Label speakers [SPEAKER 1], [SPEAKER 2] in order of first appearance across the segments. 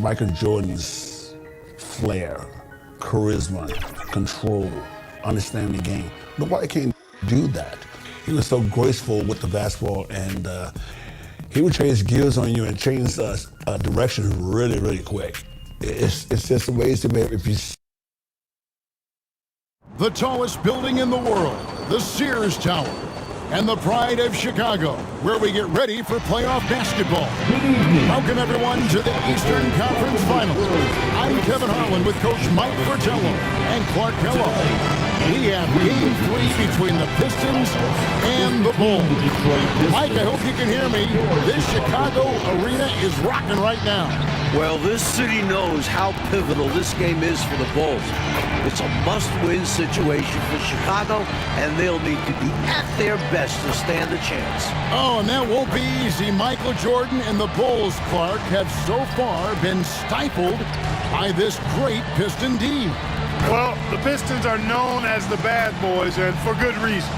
[SPEAKER 1] Michael Jordan's flair, charisma, control, understanding the game. Nobody can do that. He was so graceful with the basketball, and he would change gears on you and change direction really, really quick. It's just ways to make if you.
[SPEAKER 2] The tallest building in the world, the Sears Tower, and the pride of Chicago, where we get ready for playoff basketball. Welcome, everyone, to the Eastern Conference Finals. I'm Kevin Harlan with Coach Mike Fratello and Clark Kellogg. We have Game 3 between the Pistons and the Bulls. Mike, I hope you can hear me. This Chicago arena is rocking right now.
[SPEAKER 3] Well, this city knows how pivotal this game is for the Bulls. It's a must-win situation for Chicago, and they'll need to be at their best to stand a chance.
[SPEAKER 2] Oh, and that won't be easy. Michael Jordan and the Bulls, Clark, have so far been stifled by this great Piston D.
[SPEAKER 4] Well, the Pistons are known as the bad boys, and for good reason.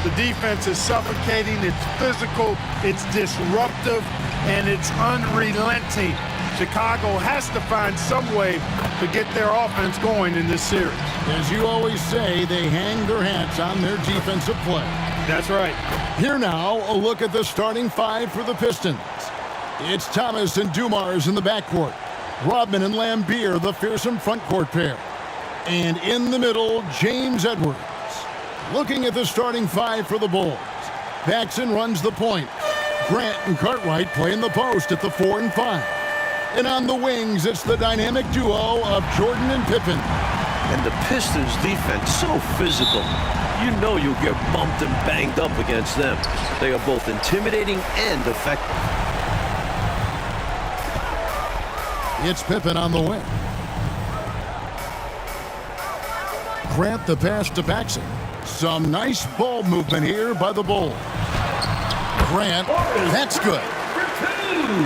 [SPEAKER 4] The defense is suffocating, it's physical, it's disruptive, and it's unrelenting. Chicago has to find some way to get their offense going in this series.
[SPEAKER 2] As you always say, they hang their hats on their defensive play.
[SPEAKER 4] That's right.
[SPEAKER 2] Here now, a look at the starting five for the Pistons. It's Thomas and Dumars in the backcourt. Rodman and Lambeer, the fearsome frontcourt pair. And in the middle, James Edwards. Looking at the starting five for the Bulls. Paxson runs the point. Grant and Cartwright play in the post at the 4 and 5. And on the wings, it's the dynamic duo of Jordan and Pippen.
[SPEAKER 3] And the Pistons defense, so physical. You know you'll get bumped and banged up against them. They are both intimidating and effective.
[SPEAKER 2] It's Pippen on the wing. Grant the pass to Paxson. Some nice ball movement here by the Bulls. Grant, that's good.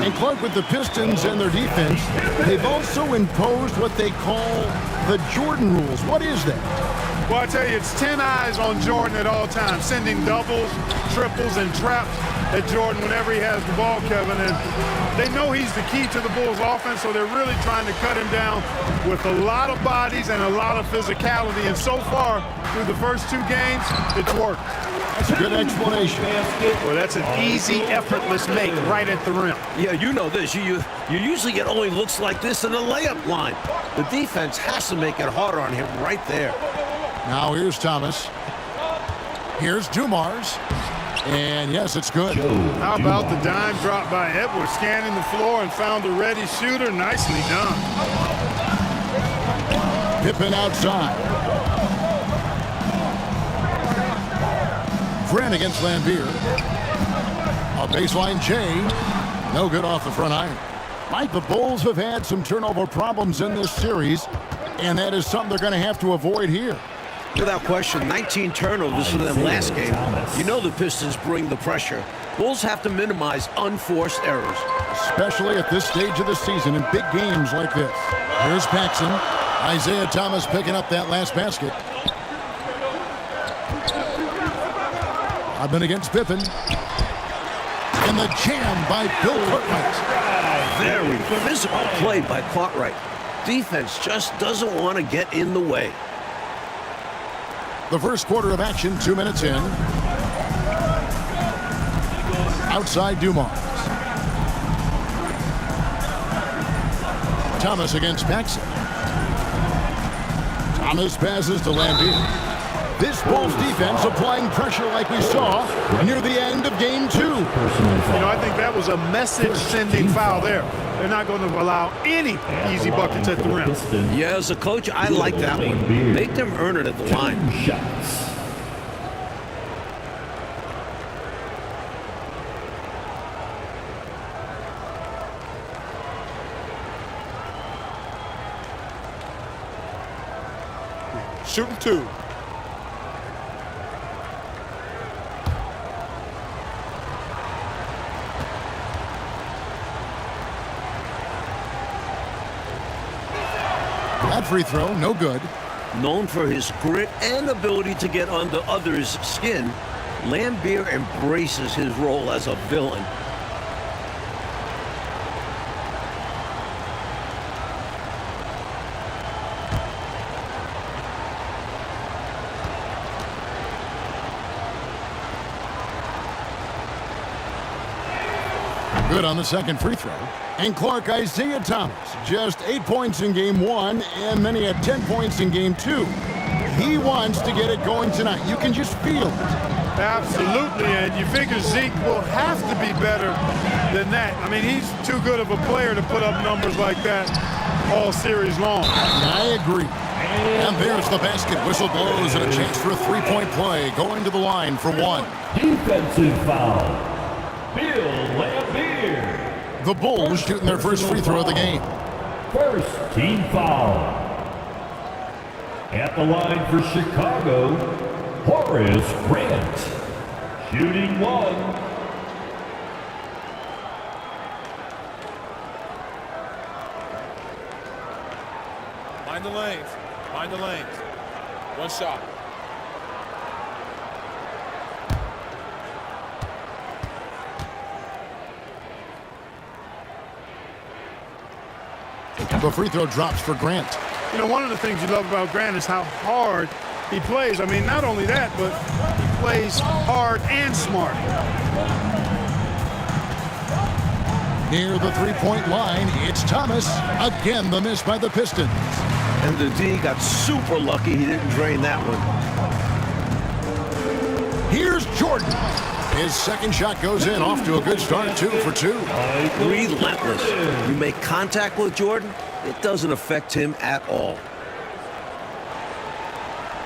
[SPEAKER 2] And Clark, with the Pistons and their defense, they've also imposed what they call the Jordan rules. What is that?
[SPEAKER 4] Well, I tell you, it's 10 eyes on Jordan at all times, sending doubles, triples, and traps at Jordan whenever he has the ball, Kevin. And they know he's the key to the Bulls' offense, so they're really trying to cut him down with a lot of bodies and a lot of physicality. And so far, through the first two games, it's worked.
[SPEAKER 2] That's a good explanation.
[SPEAKER 4] Well, that's an easy, effortless make right at the rim.
[SPEAKER 3] Yeah, you know this. You usually get only looks like this in the layup line. The defense has to make it harder on him right there.
[SPEAKER 2] Now here's Thomas. Here's Dumars. And yes, it's good.
[SPEAKER 4] How about the dime drop by Edwards, scanning the floor and found a ready shooter? Nicely done.
[SPEAKER 2] Pippen outside. Grant against Lambeer. A baseline J. No good off the front iron. Mike, the Bulls have had some turnover problems in this series, and that is something they're going to have to avoid here.
[SPEAKER 3] Without question, 19 turnovers for them last game. You know the Pistons bring the pressure. Bulls have to minimize unforced errors.
[SPEAKER 2] Especially at this stage of the season in big games like this. Here's Paxson. Isaiah Thomas picking up that last basket. Rodman against Pippen. And the jam by Bill Cartwright.
[SPEAKER 3] Very physical play by Cartwright. Defense just doesn't want to get in the way.
[SPEAKER 2] The first quarter of action, 2 minutes in. Outside Dumars. Thomas against Paxson. Thomas passes to Lambeer. This Bulls defense applying pressure like we saw near the end of game 2.
[SPEAKER 4] You know, I think that was a message-sending foul there. They're not going to allow any easy buckets at the rim.
[SPEAKER 3] Yeah, as a coach, I like that one. Make them earn it at the line.
[SPEAKER 4] Shooting two.
[SPEAKER 2] That free throw, no good.
[SPEAKER 3] Known for his grit and ability to get under others' skin, Lambeer embraces his role as a villain.
[SPEAKER 2] Good on the second free throw. And Clark, Isaiah Thomas, just 8 points in game 1, and then he had 10 points in game 2. He wants to get it going tonight. You can just feel it.
[SPEAKER 4] Absolutely, and you figure Zeke will have to be better than that. I mean, he's too good of a player to put up numbers like that all series long.
[SPEAKER 2] I agree. And there's the basket. Whistle blows and a chance for a three-point play. Going to the line for one.
[SPEAKER 5] Defensive foul. Bill Laimbeer.
[SPEAKER 2] The Bulls shooting their first free throw of the game.
[SPEAKER 5] First team foul. At the line for Chicago, Horace Grant. Shooting one.
[SPEAKER 6] Mind the lanes. Mind the lanes. One shot.
[SPEAKER 2] The free throw drops for Grant.
[SPEAKER 4] You know, one of the things you love about Grant is how hard he plays. I mean, not only that, but he plays hard and smart.
[SPEAKER 2] Near the three-point line, it's Thomas. Again, the miss by the Pistons.
[SPEAKER 3] And the D got super lucky he didn't drain that one.
[SPEAKER 2] Here's Jordan. His second shot goes in, off to a good start, 2 for 2.
[SPEAKER 3] Relentless. You make contact with Jordan, it doesn't affect him at all.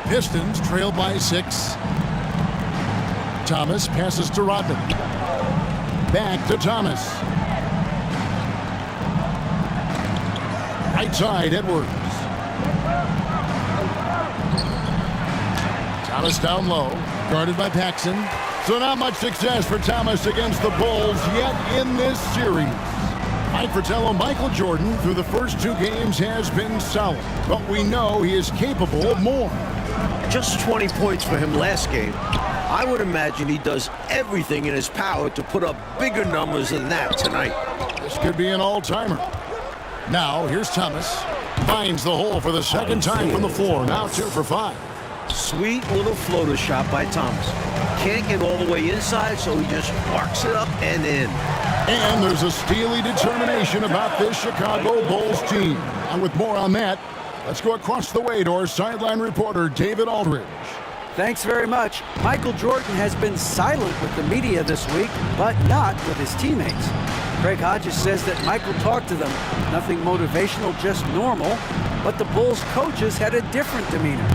[SPEAKER 2] Pistons trail by 6. Thomas passes to Rodman. Back to Thomas. Right side, Edwards. Thomas down low, guarded by Paxson. So not much success for Thomas against the Bulls yet in this series. Mike Fratello, Michael Jordan, through the first 2 games has been solid, but we know he is capable of more.
[SPEAKER 3] Just 20 points for him last game. I would imagine he does everything in his power to put up bigger numbers than that tonight.
[SPEAKER 2] This could be an all-timer. Now, here's Thomas. Finds the hole for the second time from the floor. Now 2 for 5.
[SPEAKER 3] Sweet little floater shot by Thomas. Can't get all the way inside, so he just arcs it up and in.
[SPEAKER 2] And there's a steely determination about this Chicago Bulls team. And with more on that, let's go across the way to our sideline reporter, David Aldridge.
[SPEAKER 7] Thanks very much. Michael Jordan has been silent with the media this week, but not with his teammates. Craig Hodges says that Michael talked to them. Nothing motivational, just normal. But the Bulls coaches had a different demeanor.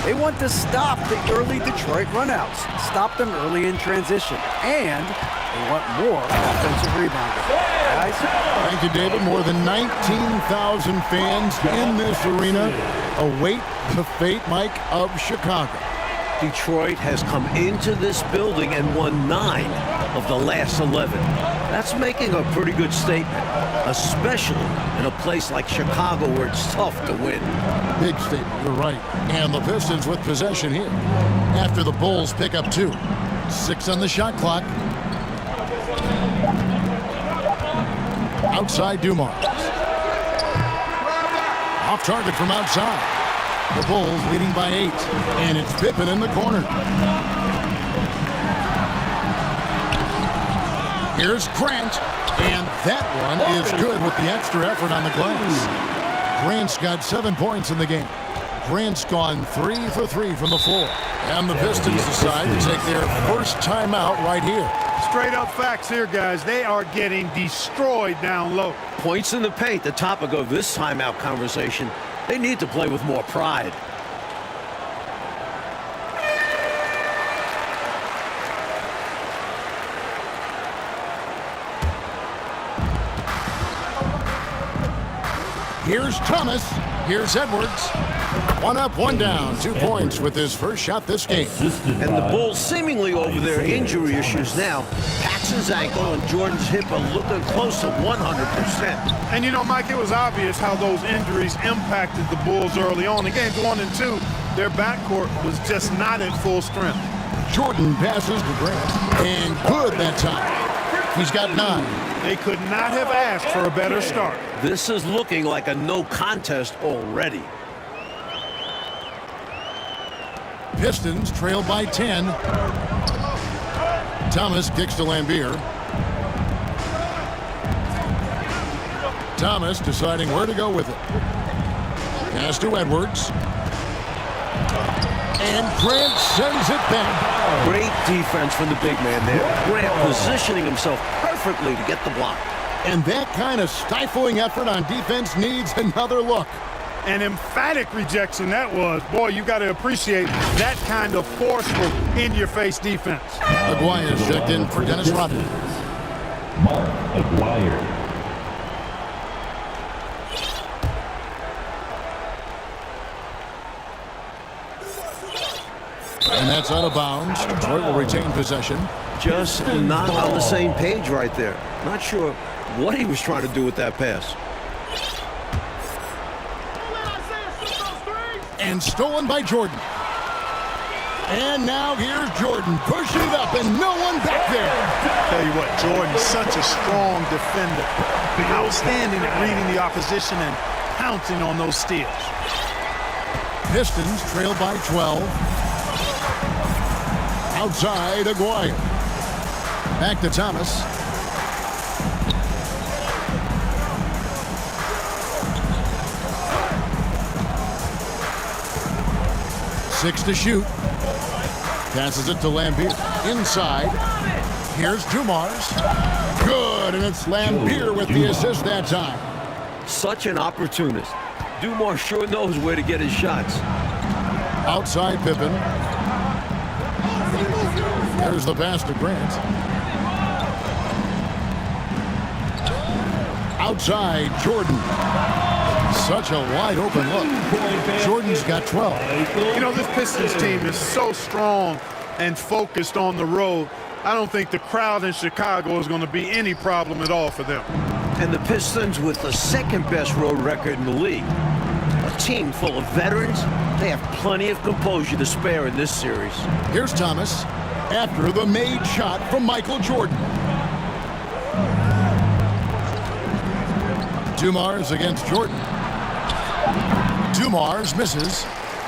[SPEAKER 7] They want to stop the early Detroit runouts, stop them early in transition, and they want more offensive rebounding. Guys?
[SPEAKER 2] Thank you, David. More than 19,000 fans in this arena await the fate, Mike, of Chicago.
[SPEAKER 3] Detroit has come into this building and won 9 of the last 11. That's making a pretty good statement, especially in a place like Chicago where it's tough to win.
[SPEAKER 2] Big statement, you're right. And the Pistons with possession here after the Bulls pick up 2. 6 on the shot clock. Outside Dumars. Off target from outside. The Bulls leading by 8. And it's Pippen in the corner. Here's Grant. And that one is good with the extra effort on the glass. Grant's got 7 points in the game. Grant's gone 3 for 3 from the floor. And the Pistons decide to take their first timeout right here.
[SPEAKER 4] Straight up facts here, guys. They are getting destroyed down low.
[SPEAKER 3] Points in the paint, the topic of this timeout conversation. They need to play with more pride.
[SPEAKER 2] Here's Thomas. Here's Edwards. 1 up, 1 down. 2 points with his first shot this game.
[SPEAKER 3] And the Bulls seemingly over their injury issues now. Paxson's ankle and Jordan's hip are looking close to 100%.
[SPEAKER 4] And you know, Mike, it was obvious how those injuries impacted the Bulls early on. In games 1 and 2, their backcourt was just not at full strength.
[SPEAKER 2] Jordan passes to Grant. And good that time. He's got 9.
[SPEAKER 4] They could not have asked for a better start.
[SPEAKER 3] This is looking like a no contest already.
[SPEAKER 2] Pistons trail by 10. Thomas kicks to Laimbeer. Thomas deciding where to go with it. Pass to Edwards. And Grant sends it back.
[SPEAKER 3] Great defense from the big man there. Grant positioning himself perfectly to get the block.
[SPEAKER 2] And that kind of stifling effort on defense needs another look.
[SPEAKER 4] An emphatic rejection that was. Boy, you got to appreciate that kind of forceful, in-your-face defense.
[SPEAKER 2] Aguirre is checked in for Dennis Rodman.
[SPEAKER 5] Mark Aguirre.
[SPEAKER 2] And that's out of bounds. Detroit will retain possession.
[SPEAKER 3] Just not on the same page right there. Not sure what he was trying to do with that pass.
[SPEAKER 2] And stolen by Jordan. And now here's Jordan pushing it up and no one back there.
[SPEAKER 4] Tell you what, Jordan's such a strong defender. Outstanding at reading the opposition and pouncing on those steals.
[SPEAKER 2] Pistons trail by 12. Outside, Aguirre. Back to Thomas. Six to shoot. Passes it to Lambeer. Inside. Here's Dumars. Good, and it's Lambeer with the assist that time.
[SPEAKER 3] Such an opportunist. Dumars sure knows where to get his shots.
[SPEAKER 2] Outside Pippen. There's the pass to Grant. Outside Jordan. Such a wide open look. Jordan's got 12.
[SPEAKER 4] You know, this Pistons team is so strong and focused on the road. I don't think the crowd in Chicago is going to be any problem at all for them.
[SPEAKER 3] And the Pistons with the second best road record in the league. A team full of veterans, they have plenty of composure to spare in this series.
[SPEAKER 2] Here's Thomas after the made shot from Michael Jordan. Dumars against Jordan. Dumars misses.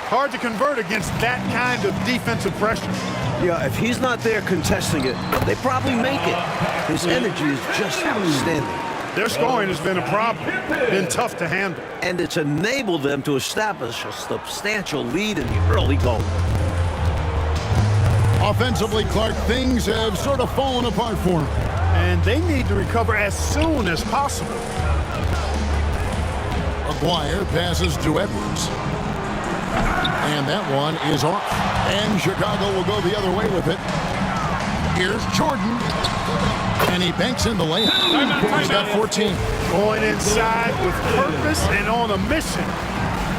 [SPEAKER 4] Hard to convert against that kind of defensive pressure.
[SPEAKER 3] Yeah, if he's not there contesting it, they probably make it. His energy is just outstanding.
[SPEAKER 4] Their scoring has been a problem, been tough to handle.
[SPEAKER 3] And it's enabled them to establish a substantial lead in the early going.
[SPEAKER 2] Offensively, Clark, things have sort of fallen apart for him.
[SPEAKER 4] And they need to recover as soon as possible.
[SPEAKER 2] Aguirre passes to Edwards. And that one is off. And Chicago will go the other way with it. Here's Jordan. And he banks in the layup. He's got 14.
[SPEAKER 4] Going inside with purpose and on a mission.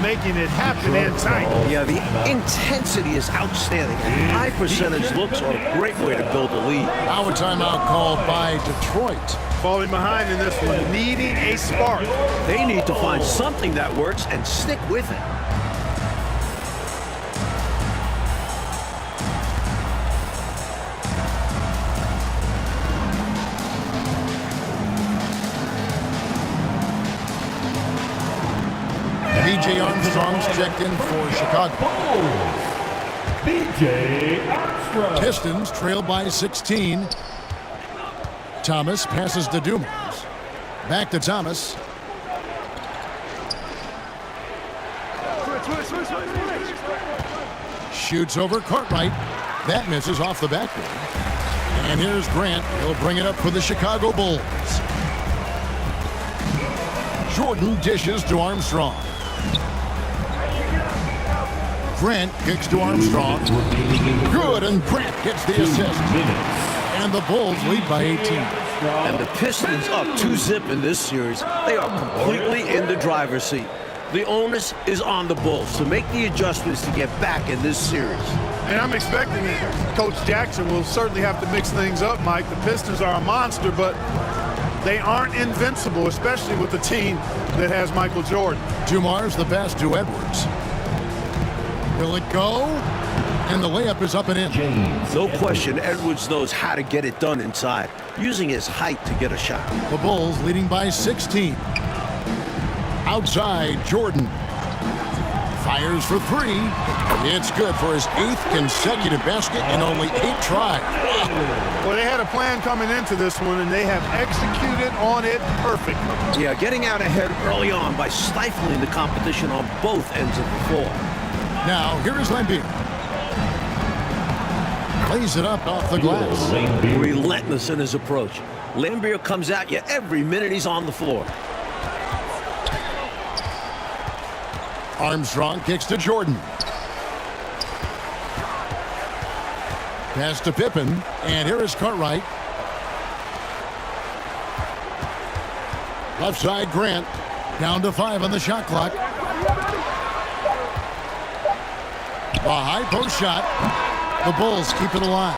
[SPEAKER 4] Making it happen in tight.
[SPEAKER 3] Yeah, the intensity is outstanding. High percentage looks are a great way to build a lead.
[SPEAKER 2] Now a timeout called by Detroit.
[SPEAKER 4] Falling behind in this one, needing a spark.
[SPEAKER 3] They need to find something that works and stick with it.
[SPEAKER 2] B.J. Armstrong's checked in for Chicago.
[SPEAKER 5] B.J. Armstrong.
[SPEAKER 2] Pistons trail by 16. Thomas passes to Dumars. Back to Thomas. Shoots over Cartwright. That misses off the backboard. And here's Grant. He'll bring it up for the Chicago Bulls. Jordan dishes to Armstrong. Grant kicks to Armstrong. Good, and Grant gets the assist. And the Bulls lead by 18.
[SPEAKER 3] And the Pistons up 2-zip in this series. They are completely in the driver's seat. The onus is on the Bulls to make the adjustments to get back in this series.
[SPEAKER 4] And I'm expecting it. Coach Jackson will certainly have to mix things up, Mike. The Pistons are a monster, but they aren't invincible, especially with the team that has Michael Jordan.
[SPEAKER 2] Dumars the pass to Edwards. Will it go? And the layup is up and in.
[SPEAKER 3] No question, Edwards knows how to get it done inside, using his height to get a shot.
[SPEAKER 2] The Bulls leading by 16. Outside, Jordan. Fires for three. It's good for his 8th consecutive basket in only 8 tries.
[SPEAKER 4] Well, they had a plan coming into this one, and they have executed on it perfectly.
[SPEAKER 3] Yeah, getting out ahead early on by stifling the competition on both ends of the floor.
[SPEAKER 2] Now, here is Lambier. Plays it up off the glass.
[SPEAKER 3] Relentless in his approach. Lambier comes at you every minute he's on the floor.
[SPEAKER 2] Armstrong kicks to Jordan. Pass to Pippen, and here is Cartwright. Left side, Grant. Down to 5 on the shot clock. A high post shot. The Bulls keep it alive.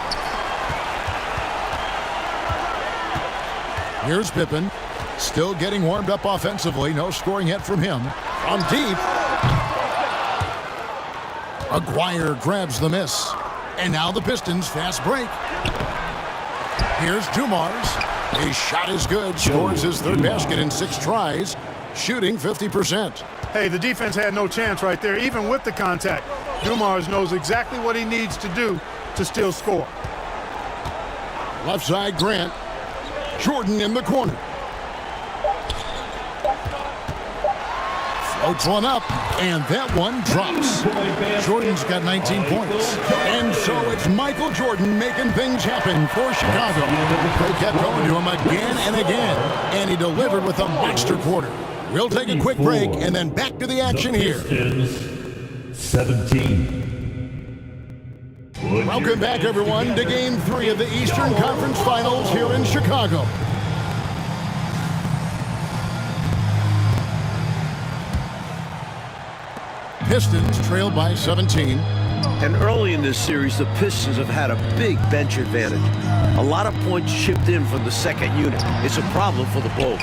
[SPEAKER 2] Here's Pippen. Still getting warmed up offensively. No scoring yet from him. From deep. Aguirre grabs the miss. And now the Pistons fast break. Here's Dumars. His shot is good. Scores his 3rd basket in 6 tries. Shooting 50%.
[SPEAKER 4] Hey, the defense had no chance right there, even with the contact. Dumars knows exactly what he needs to do to still score.
[SPEAKER 2] Left side, Grant. Jordan in the corner. Floats one up, and that one drops. Jordan's got 19 points. And so it's Michael Jordan making things happen for Chicago. They kept going to him again and again, and he delivered with a monster quarter. We'll take a quick break and then back to the action here.
[SPEAKER 5] 17.
[SPEAKER 2] Welcome back, everyone, to Game 3 of the Eastern Conference Finals here in Chicago. Pistons trail by 17.
[SPEAKER 3] And early in this series, the Pistons have had a big bench advantage. A lot of points chipped in from the second unit. It's a problem for the Bulls.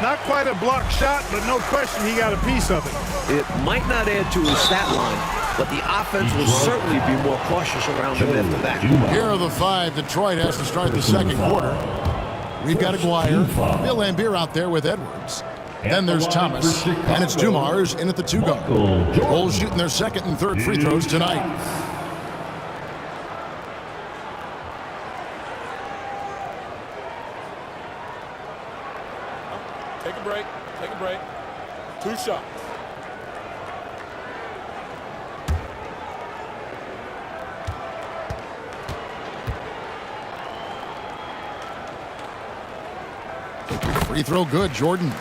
[SPEAKER 4] Not quite a block shot, but no question he got a piece of it.
[SPEAKER 3] It might not add to his stat line, but the offense will certainly be more cautious around him after that.
[SPEAKER 2] Here are the 5 Detroit has to start the second quarter. We've got Aguirre, Bill Lambier out there with Edwards. Then there's Thomas, and it's Dumars in at the 2 guard. Bulls shooting their 2nd and 3rd free throws tonight.
[SPEAKER 6] Take a break. Take a break. 2 shots.
[SPEAKER 2] Free throw good, Jordan.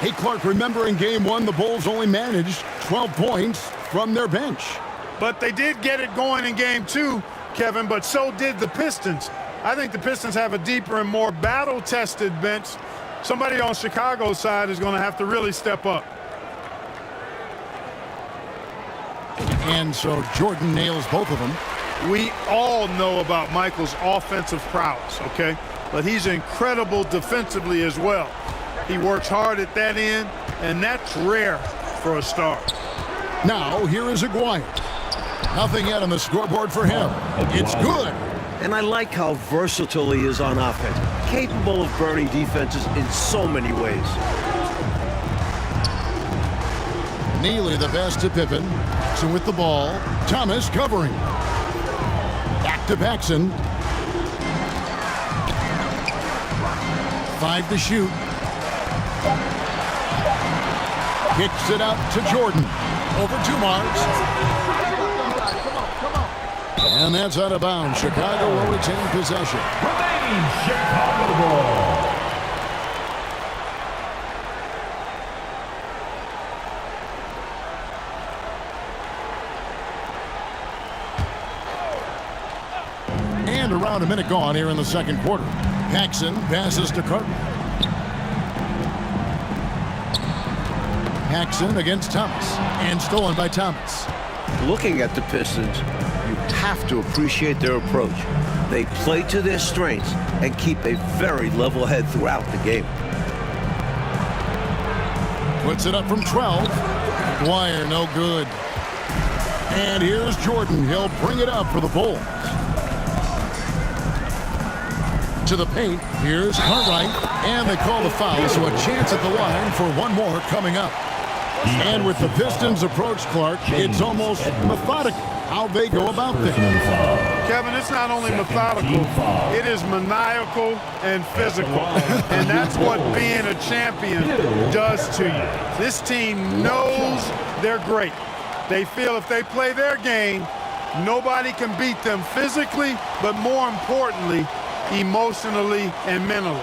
[SPEAKER 2] Hey, Clark, remember in Game 1, the Bulls only managed 12 points from their bench.
[SPEAKER 4] But they did get it going in Game 2, Kevin, but so did the Pistons. I think the Pistons have a deeper and more battle-tested bench. Somebody on Chicago's side is going to have to really step up.
[SPEAKER 2] And so Jordan nails both of them.
[SPEAKER 4] We all know about Michael's offensive prowess, okay? But he's incredible defensively as well. He works hard at that end, and that's rare for a star.
[SPEAKER 2] Now, here is Aguirre. Nothing yet on the scoreboard for him. It's good.
[SPEAKER 3] And I like how versatile he is on offense, capable of burning defenses in so many ways.
[SPEAKER 2] Neely the pass to Pippen. So with the ball, Thomas covering. Back to Paxson. 5 to shoot. Kicks it out to Jordan. Over Dumars. And that's out of bounds. Chicago will retain possession.
[SPEAKER 5] Remaining Chicago ball.
[SPEAKER 2] And around a minute gone here in the second quarter. Paxson passes to Cartwright. Paxson against Thomas. And stolen by Thomas.
[SPEAKER 3] Looking at the Pistons, you have to appreciate their approach. They play to their strengths and keep a very level head throughout the game.
[SPEAKER 2] Puts it up from 12. Dwyer, no good. And here's Jordan. He'll bring it up for the Bulls. To the paint. Here's Cartwright. And they call the foul, so a chance at the line for one more coming up. And with the Pistons' approach, Clark, it's almost methodical how they go about things.
[SPEAKER 4] Kevin, it's not only methodical, it is maniacal and physical. And that's what being a champion does to you. This team knows they're great. They feel if they play their game, nobody can beat them physically, but more importantly, emotionally and mentally.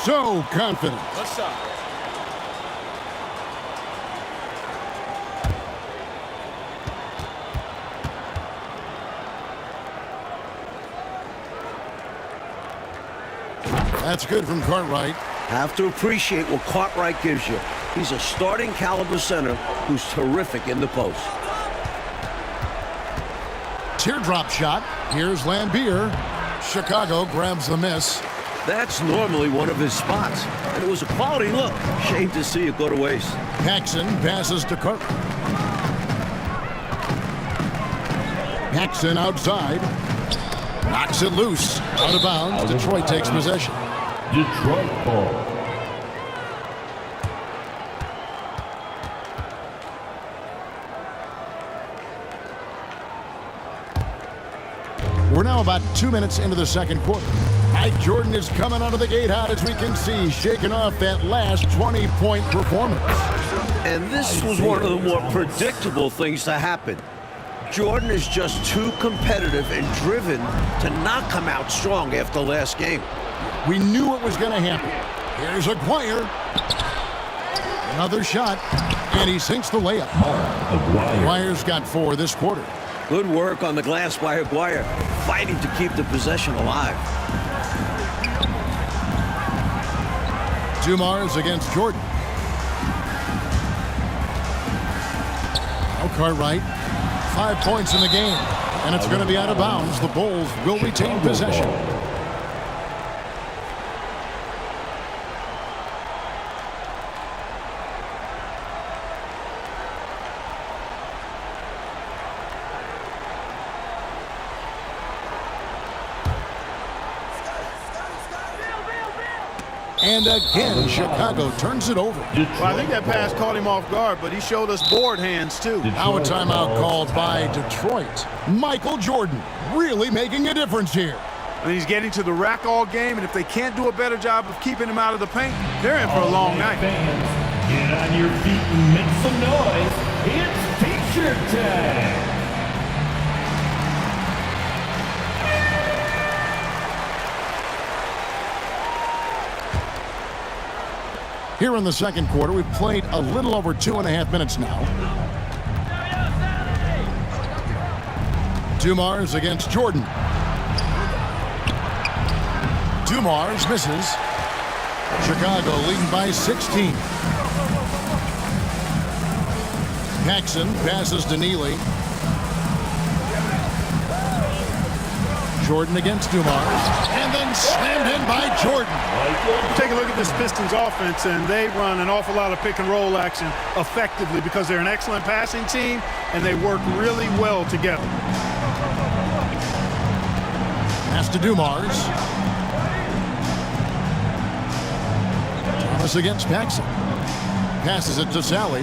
[SPEAKER 2] So confident.
[SPEAKER 6] What's up?
[SPEAKER 2] That's good from Cartwright.
[SPEAKER 3] Have to appreciate what Cartwright gives you. He's a starting caliber center who's terrific in the post.
[SPEAKER 2] Teardrop shot. Here's Lambier. Chicago grabs the miss.
[SPEAKER 3] That's normally one of his spots, and it was a quality look. Shame to see it go to waste.
[SPEAKER 2] Paxson passes to Cartwright. Paxson outside. Knocks it loose. Out of bounds. Detroit takes possession.
[SPEAKER 5] Detroit ball.
[SPEAKER 2] We're now about 2 minutes into the second quarter. Mike Jordan is coming out of the gate hot, as we can see, shaking off that last 20-point performance.
[SPEAKER 3] And this was one of the more predictable things to happen. Jordan is just too competitive and driven to not come out strong after last game.
[SPEAKER 2] We knew it was going to happen. Here's Aguirre. Another shot, and he sinks the layup. Aguirre's got 4 this quarter.
[SPEAKER 3] Good work on the glass by Aguirre, fighting to keep the possession alive.
[SPEAKER 2] Dumars against Jordan. Now Cartwright. 5 points in the game, and it's going to be out of bounds. The Bulls will retain possession. And again, Chicago turns it over.
[SPEAKER 4] Well, I think that pass caught him off guard, but he showed us board hands, too.
[SPEAKER 2] Now a timeout called by Detroit. Michael Jordan really making a difference here.
[SPEAKER 4] And he's getting to the rack all game, and if they can't do a better job of keeping him out of the paint, they're in for a long night.
[SPEAKER 5] Fans, get on your feet and make some noise. It's T-shirt time.
[SPEAKER 2] Here in the second quarter, we've played a little over 2.5 minutes now. Dumars against Jordan. Dumars misses. Chicago leading by 16. Paxson passes to Neely. Jordan against Dumars, and then slammed in by Jordan.
[SPEAKER 4] Take a look at this Pistons offense, and they run an awful lot of pick-and-roll action effectively because they're an excellent passing team, and they work really well together.
[SPEAKER 2] Pass to Dumars. Thomas against Paxson. Passes it to Sally.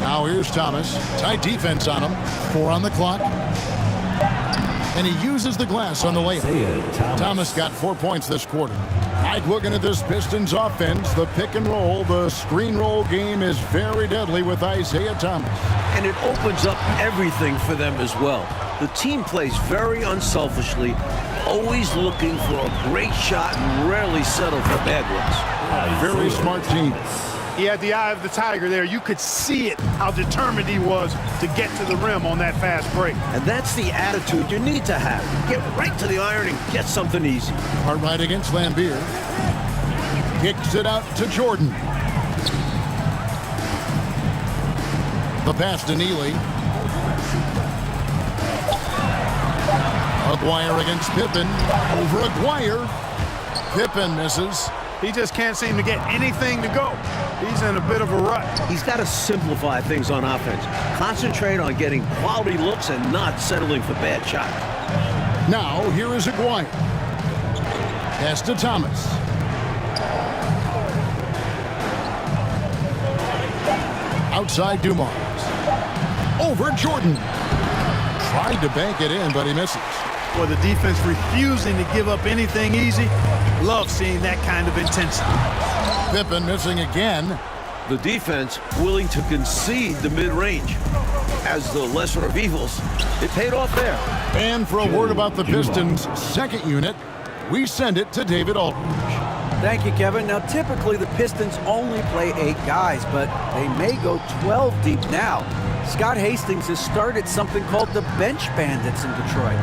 [SPEAKER 2] Now here's Thomas. Tight defense on him. 4 on the clock. And he uses the glass on the layup. Thomas got 4 points this quarter. Mike, looking at this Pistons offense, the pick and roll, the screen roll game is very deadly with Isaiah Thomas.
[SPEAKER 3] And it opens up everything for them as well. The team plays very unselfishly, always looking for a great shot and rarely settle for bad ones.
[SPEAKER 2] Very smart team.
[SPEAKER 4] He had the eye of the tiger there. You could see it, how determined he was to get to the rim on that fast break.
[SPEAKER 3] And that's the attitude you need to have. Get right to the iron and get something easy.
[SPEAKER 2] Cartwright against Lambier. Kicks it out to Jordan. The pass to Neely. Aguirre against Pippen. Over Aguirre. Pippen misses.
[SPEAKER 4] He just can't seem to get anything to go. He's in a bit of a rut.
[SPEAKER 3] He's got to simplify things on offense. Concentrate on getting quality looks and not settling for bad shots.
[SPEAKER 2] Now, here is Aguirre. Pass to Thomas. outside Dumars. Over Jordan. Tried to bank it in, but he misses.
[SPEAKER 4] For the defense refusing to give up anything easy. Love seeing that kind of intensity.
[SPEAKER 2] Pippen missing again.
[SPEAKER 3] The defense willing to concede the mid-range. As the lesser of evils, it paid off there.
[SPEAKER 2] And for a word about the Pistons' second unit, we send it to David Aldridge.
[SPEAKER 7] Thank you, Kevin. Now, typically the Pistons only play 8 guys, but they may go 12 deep now. Scott Hastings has started something called the Bench Bandits in Detroit.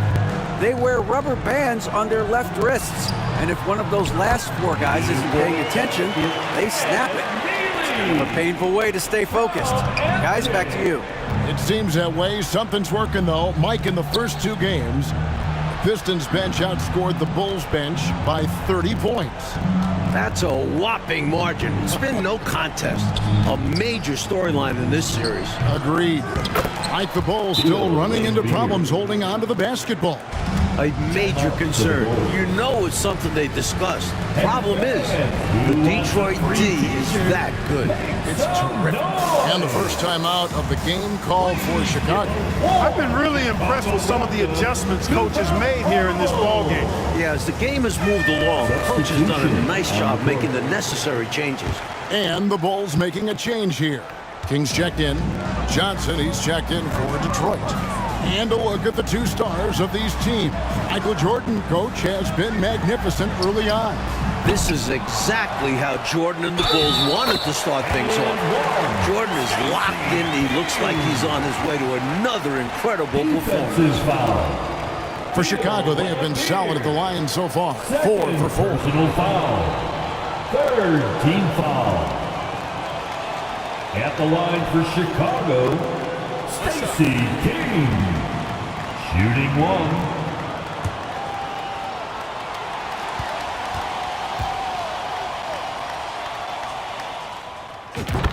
[SPEAKER 7] They wear rubber bands on their left wrists, and if one of those last 4 guys isn't paying attention, they snap it. It's kind of a painful way to stay focused. Guys, back to you.
[SPEAKER 2] It seems that way. Something's working, though. Mike, in the first 2 games, Pistons bench outscored the Bulls bench by 30 points.
[SPEAKER 3] That's a whopping margin. It's been no contest. A major storyline in this series.
[SPEAKER 2] Agreed. Mike, the Bulls still running into problems holding on to the basketball.
[SPEAKER 3] A major concern. You know it's something they discussed. Problem is, the Detroit D is that good.
[SPEAKER 2] It's terrific. And the first time out of the game called for Chicago.
[SPEAKER 4] I've been really impressed with some of the adjustments coach has made here in this ballgame.
[SPEAKER 3] Yeah, as the game has moved along, coach has done a nice job making the necessary changes.
[SPEAKER 2] And the Bulls making a change here. Kings checked in. Johnson, he's checked in for Detroit. And a look at the 2 stars of these teams. Michael Jordan, coach, has been magnificent early on.
[SPEAKER 3] This is exactly how Jordan and the Bulls wanted to start things off. Jordan is locked in. He looks like he's on his way to another incredible performance.
[SPEAKER 2] For Chicago, they have been solid at the line so far. 4 for 4.
[SPEAKER 5] Personal foul. 3rd team foul. At the line for Chicago, Stacey King. Shooting 1.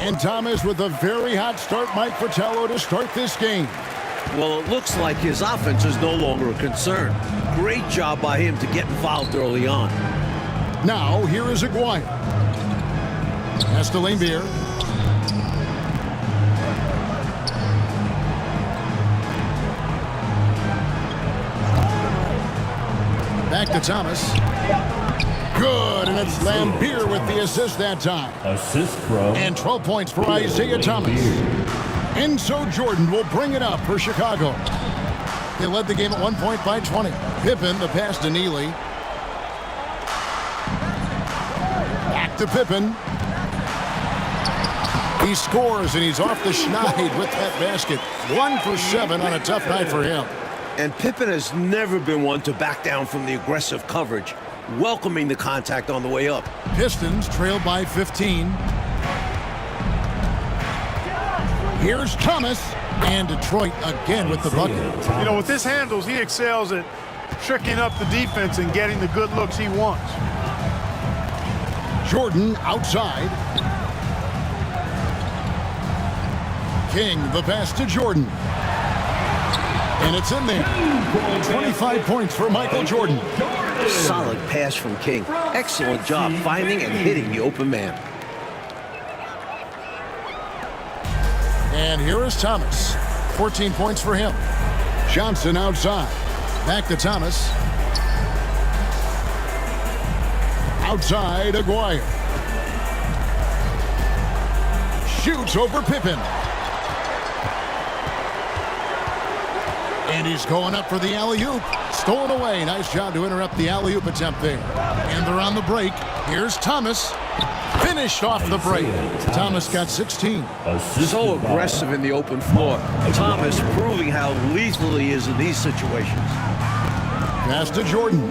[SPEAKER 2] And Thomas with a very hot start, Mike Fratello, to start this game.
[SPEAKER 3] Well, it looks like his offense is no longer a concern. Great job by him to get involved early on.
[SPEAKER 2] Now, here is Aguirre. Pass to Laimbeer. Back to Thomas. Good, and it's Laimbeer with the assist that time.
[SPEAKER 5] Assist from.
[SPEAKER 2] And 12 points for Isaiah Thomas. And so Jordan will bring it up for Chicago. They led the game at 1 point by 20. Pippen, the pass to Neely. Back to Pippen. He scores, and he's off the schneid with that basket. 1 for 7 on a tough night for him.
[SPEAKER 3] And Pippen has never been one to back down from the aggressive coverage, welcoming the contact on the way up.
[SPEAKER 2] Pistons trail by 15. Here's Thomas, and Detroit again with the bucket.
[SPEAKER 4] You know, with his handles, he excels at tricking up the defense and getting the good looks he wants.
[SPEAKER 2] Jordan outside. King, the pass to Jordan. And it's in there. 25 points for Michael Jordan.
[SPEAKER 3] Solid pass from King. Excellent job finding and hitting the open man.
[SPEAKER 2] And here is Thomas. 14 points for him. Johnson outside. Back to Thomas. Outside, Aguirre. Shoots over Pippen. And he's going up for the alley-oop. Stolen away. Nice job to interrupt the alley-oop attempt there. And they're on the break. Here's Thomas. Finished off the break. Thomas got 16.
[SPEAKER 3] So aggressive in the open floor. Thomas proving how lethal he is in these situations.
[SPEAKER 2] Pass to Jordan.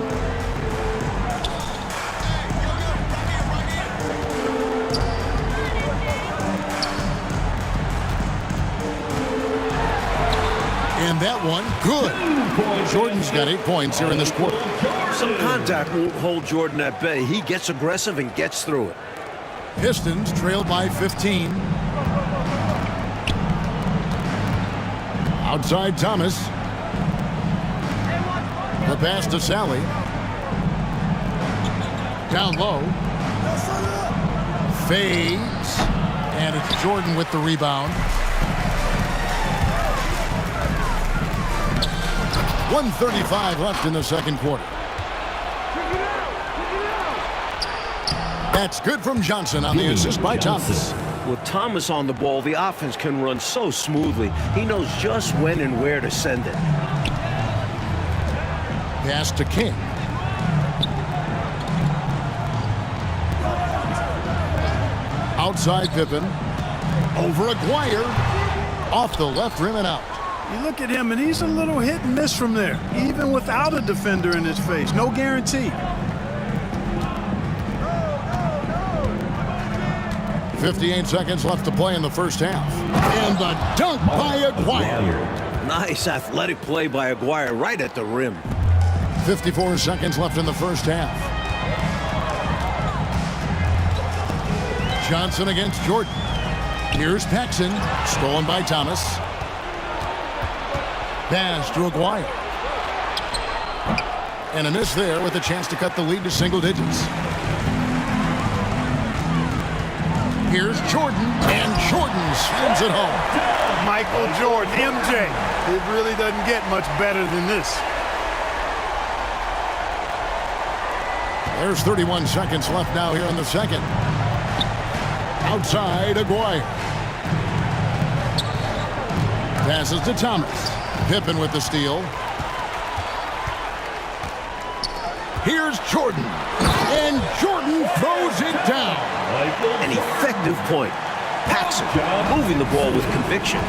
[SPEAKER 2] And that one, good. Jordan's got 8 points here in this quarter.
[SPEAKER 3] Some contact won't hold Jordan at bay. He gets aggressive and gets through it.
[SPEAKER 2] Pistons trail by 15. Outside Thomas. The pass to Sally. Down low. Fades. And it's Jordan with the rebound. 1:35 left in the second quarter. That's good from Johnson on the assist by Thomas.
[SPEAKER 3] With Thomas on the ball, the offense can run so smoothly. He knows just when and where to send it.
[SPEAKER 2] Pass to King. Outside Pippen. Over Aguirre. Off the left rim and out.
[SPEAKER 4] You look at him, and he's a little hit and miss from there, even without a defender in his face. No guarantee.
[SPEAKER 2] 58 seconds left to play in the first half. And the dunk by Aguirre.
[SPEAKER 3] Nice athletic play by Aguirre right at the rim.
[SPEAKER 2] 54 seconds left in the first half. Johnson against Jordan. Here's Paxson. Stolen by Thomas. Pass to Aguirre. And a miss there with a chance to cut the lead to single digits. Here's Jordan, and Jordan slams it home.
[SPEAKER 4] Michael Jordan, MJ. It really doesn't get much better than this.
[SPEAKER 2] There's 31 seconds left now here in the second. Outside, Aguirre. Passes to Thomas. Pippen with the steal. Here's Jordan. And Jordan throws it down.
[SPEAKER 3] An effective point. Paxson moving the ball with conviction.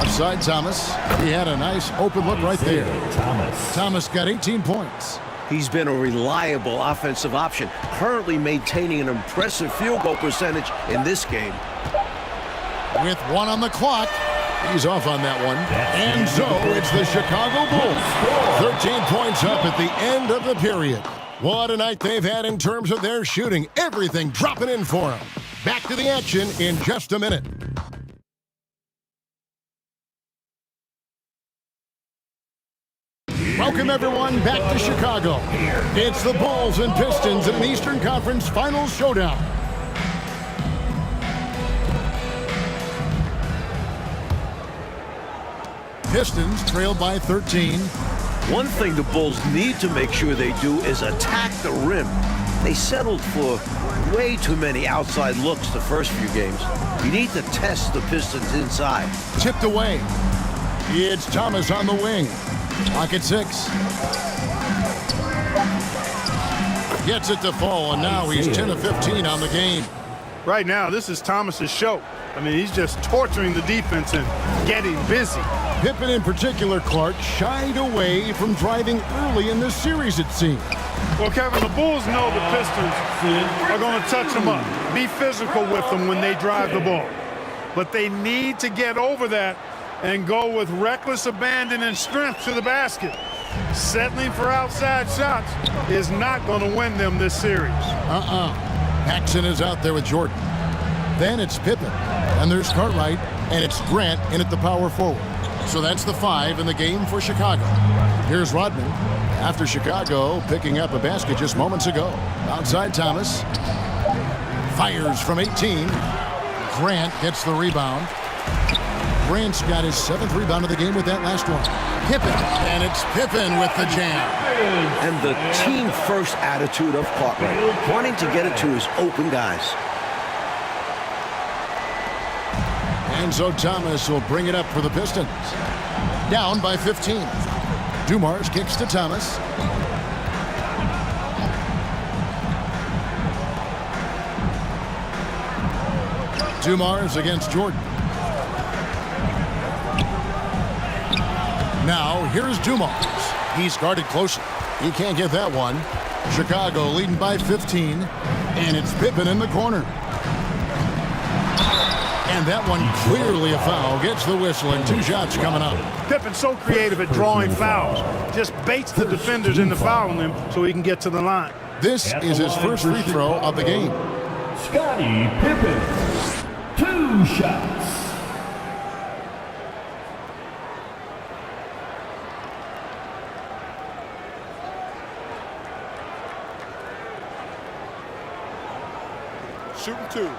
[SPEAKER 2] Upside Thomas. He had a nice open look right there. Thomas got 18 points.
[SPEAKER 3] He's been a reliable offensive option, currently maintaining an impressive field goal percentage in this game.
[SPEAKER 2] With 1 on the clock, he's off on that one. And so it's the Chicago Bulls. 13 points up at the end of the period. What a night they've had in terms of their shooting. Everything dropping in for them. Back to the action in just a minute. Welcome, everyone, back to Chicago. It's the Bulls and Pistons in an Eastern Conference Finals showdown. Pistons trailed by 13.
[SPEAKER 3] One thing the Bulls need to make sure they do is attack the rim. They settled for way too many outside looks the first few games. You need to test the Pistons inside.
[SPEAKER 2] Tipped away. It's Thomas on the wing. Clock at 6. Gets it to fall, and now he's 10 of 15 on the game.
[SPEAKER 4] Right now, this is Thomas's show. I mean, he's just torturing the defense and getting busy.
[SPEAKER 2] Pippen in particular, Clark, shied away from driving early in this series, it seems.
[SPEAKER 4] Well, Kevin, the Bulls know the Pistons are going to touch them up, be physical with them when they drive the ball. But they need to get over that and go with reckless abandon and strength to the basket. Settling for outside shots is not going to win them this series.
[SPEAKER 2] Paxson is out there with Jordan. Then it's Pippen, and there's Cartwright, and it's Grant in at the power forward. So that's the 5 in the game for Chicago. Here's Rodman. After Chicago picking up a basket just moments ago. Outside Thomas. Fires from 18. Grant gets the rebound. Grant's got his 7th rebound of the game with that last one. Pippen, and it's Pippen with the jam.
[SPEAKER 3] And the team-first attitude of Cartwright, wanting to get it to his open guys.
[SPEAKER 2] And so Thomas will bring it up for the Pistons. Down by 15. Dumars kicks to Thomas. Dumars against Jordan. Now, here's Dumars. He's guarded closely. He can't get that one. Chicago leading by 15. And it's Pippen in the corner. And that one clearly a foul. Gets the whistle, and 2 shots coming up.
[SPEAKER 4] Pippen's so creative at drawing fouls. Just baits the defenders into fouling him so he can get to the line.
[SPEAKER 2] This is his first free throw of the game.
[SPEAKER 5] Scottie Pippen. 2 shots.
[SPEAKER 4] shooting 2.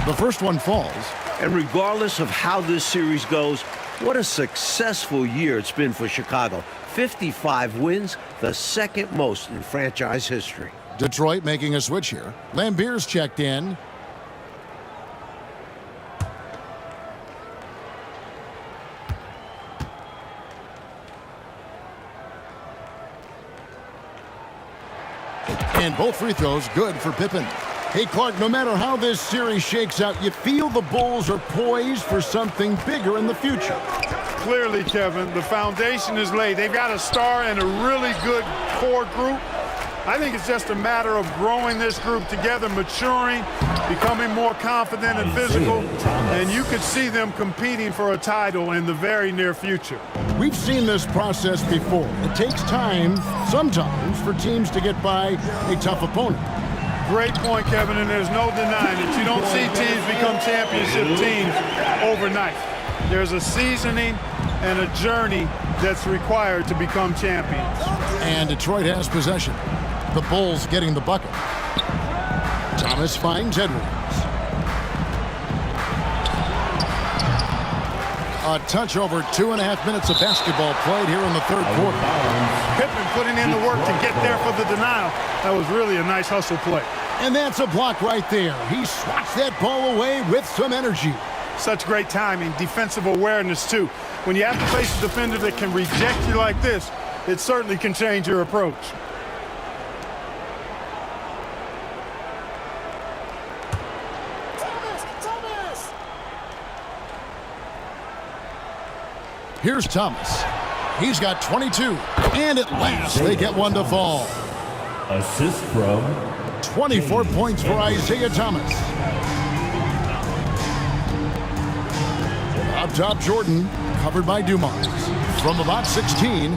[SPEAKER 2] The first one falls.
[SPEAKER 3] And regardless of how this series goes, what a successful year it's been for Chicago. 55 wins, the second most in franchise history.
[SPEAKER 2] Detroit making a switch here. Lambier's checked in. And both free throws good for Pippen. Hey, Clark, no matter how this series shakes out, you feel the Bulls are poised for something bigger in the future.
[SPEAKER 4] Clearly, Kevin, the foundation is laid. They've got a star and a really good core group. I think it's just a matter of growing this group together, maturing, becoming more confident and physical, and you could see them competing for a title in the very near future.
[SPEAKER 2] We've seen this process before. It takes time, sometimes, for teams to get by a tough opponent.
[SPEAKER 4] Great point, Kevin, and there's no denying it. You don't see teams become championship teams overnight. There's a seasoning and a journey that's required to become champions.
[SPEAKER 2] And Detroit has possession. The Bulls getting the bucket. Thomas finds Edwards. A touch over 2.5 minutes of basketball played here in the third quarter.
[SPEAKER 4] Pippen putting in the work to get there for the denial. That was really a nice hustle play.
[SPEAKER 2] And that's a block right there. He swats that ball away with some energy.
[SPEAKER 4] Such great timing, defensive awareness too. When you have to face a defender that can reject you like this, it certainly can change your approach.
[SPEAKER 2] Here's Thomas. He's got 22. And at last, they get one to fall.
[SPEAKER 5] Assist from
[SPEAKER 2] 24 points for Isaiah Thomas. Up top, Jordan, covered by Dumars. From about 16,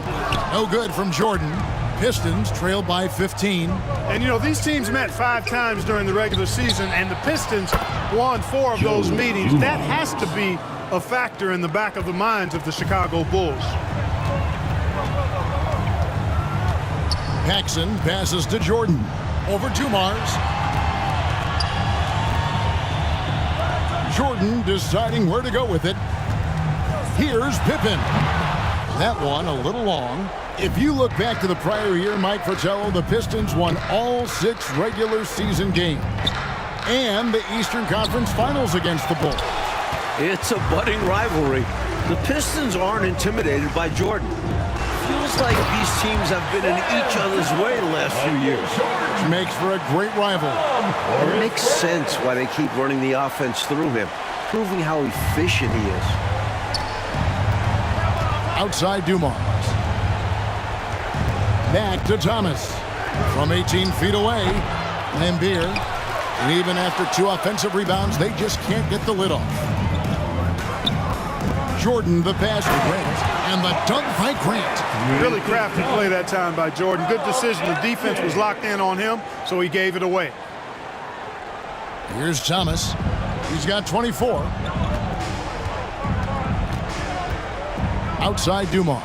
[SPEAKER 2] no good from Jordan. Pistons trail by 15.
[SPEAKER 4] And you know, these teams met 5 times during the regular season, and the Pistons won 4 of those meetings. That has to be a factor in the back of the minds of the Chicago Bulls.
[SPEAKER 2] Paxson passes to Jordan. Over Dumars. Jordan deciding where to go with it. Here's Pippen. That one a little long. If you look back to the prior year, Mike Fratello, the Pistons won all 6 regular season games and the Eastern Conference Finals against the Bulls.
[SPEAKER 3] It's a budding rivalry. The Pistons aren't intimidated by Jordan. Feels like these teams have been in each other's way the last few years.
[SPEAKER 2] Which makes for a great rival.
[SPEAKER 3] It makes sense why they keep running the offense through him, proving how efficient he is.
[SPEAKER 2] Outside Dumars. Back to Thomas. From 18 feet away, Lambier. And even after 2 offensive rebounds, they just can't get the lid off. Jordan, the pass for Grant, and the dunk by Grant.
[SPEAKER 4] Really crafty play that time by Jordan. Good decision. The defense was locked in on him, so he gave it away.
[SPEAKER 2] Here's Thomas. He's got 24. Outside Dumars.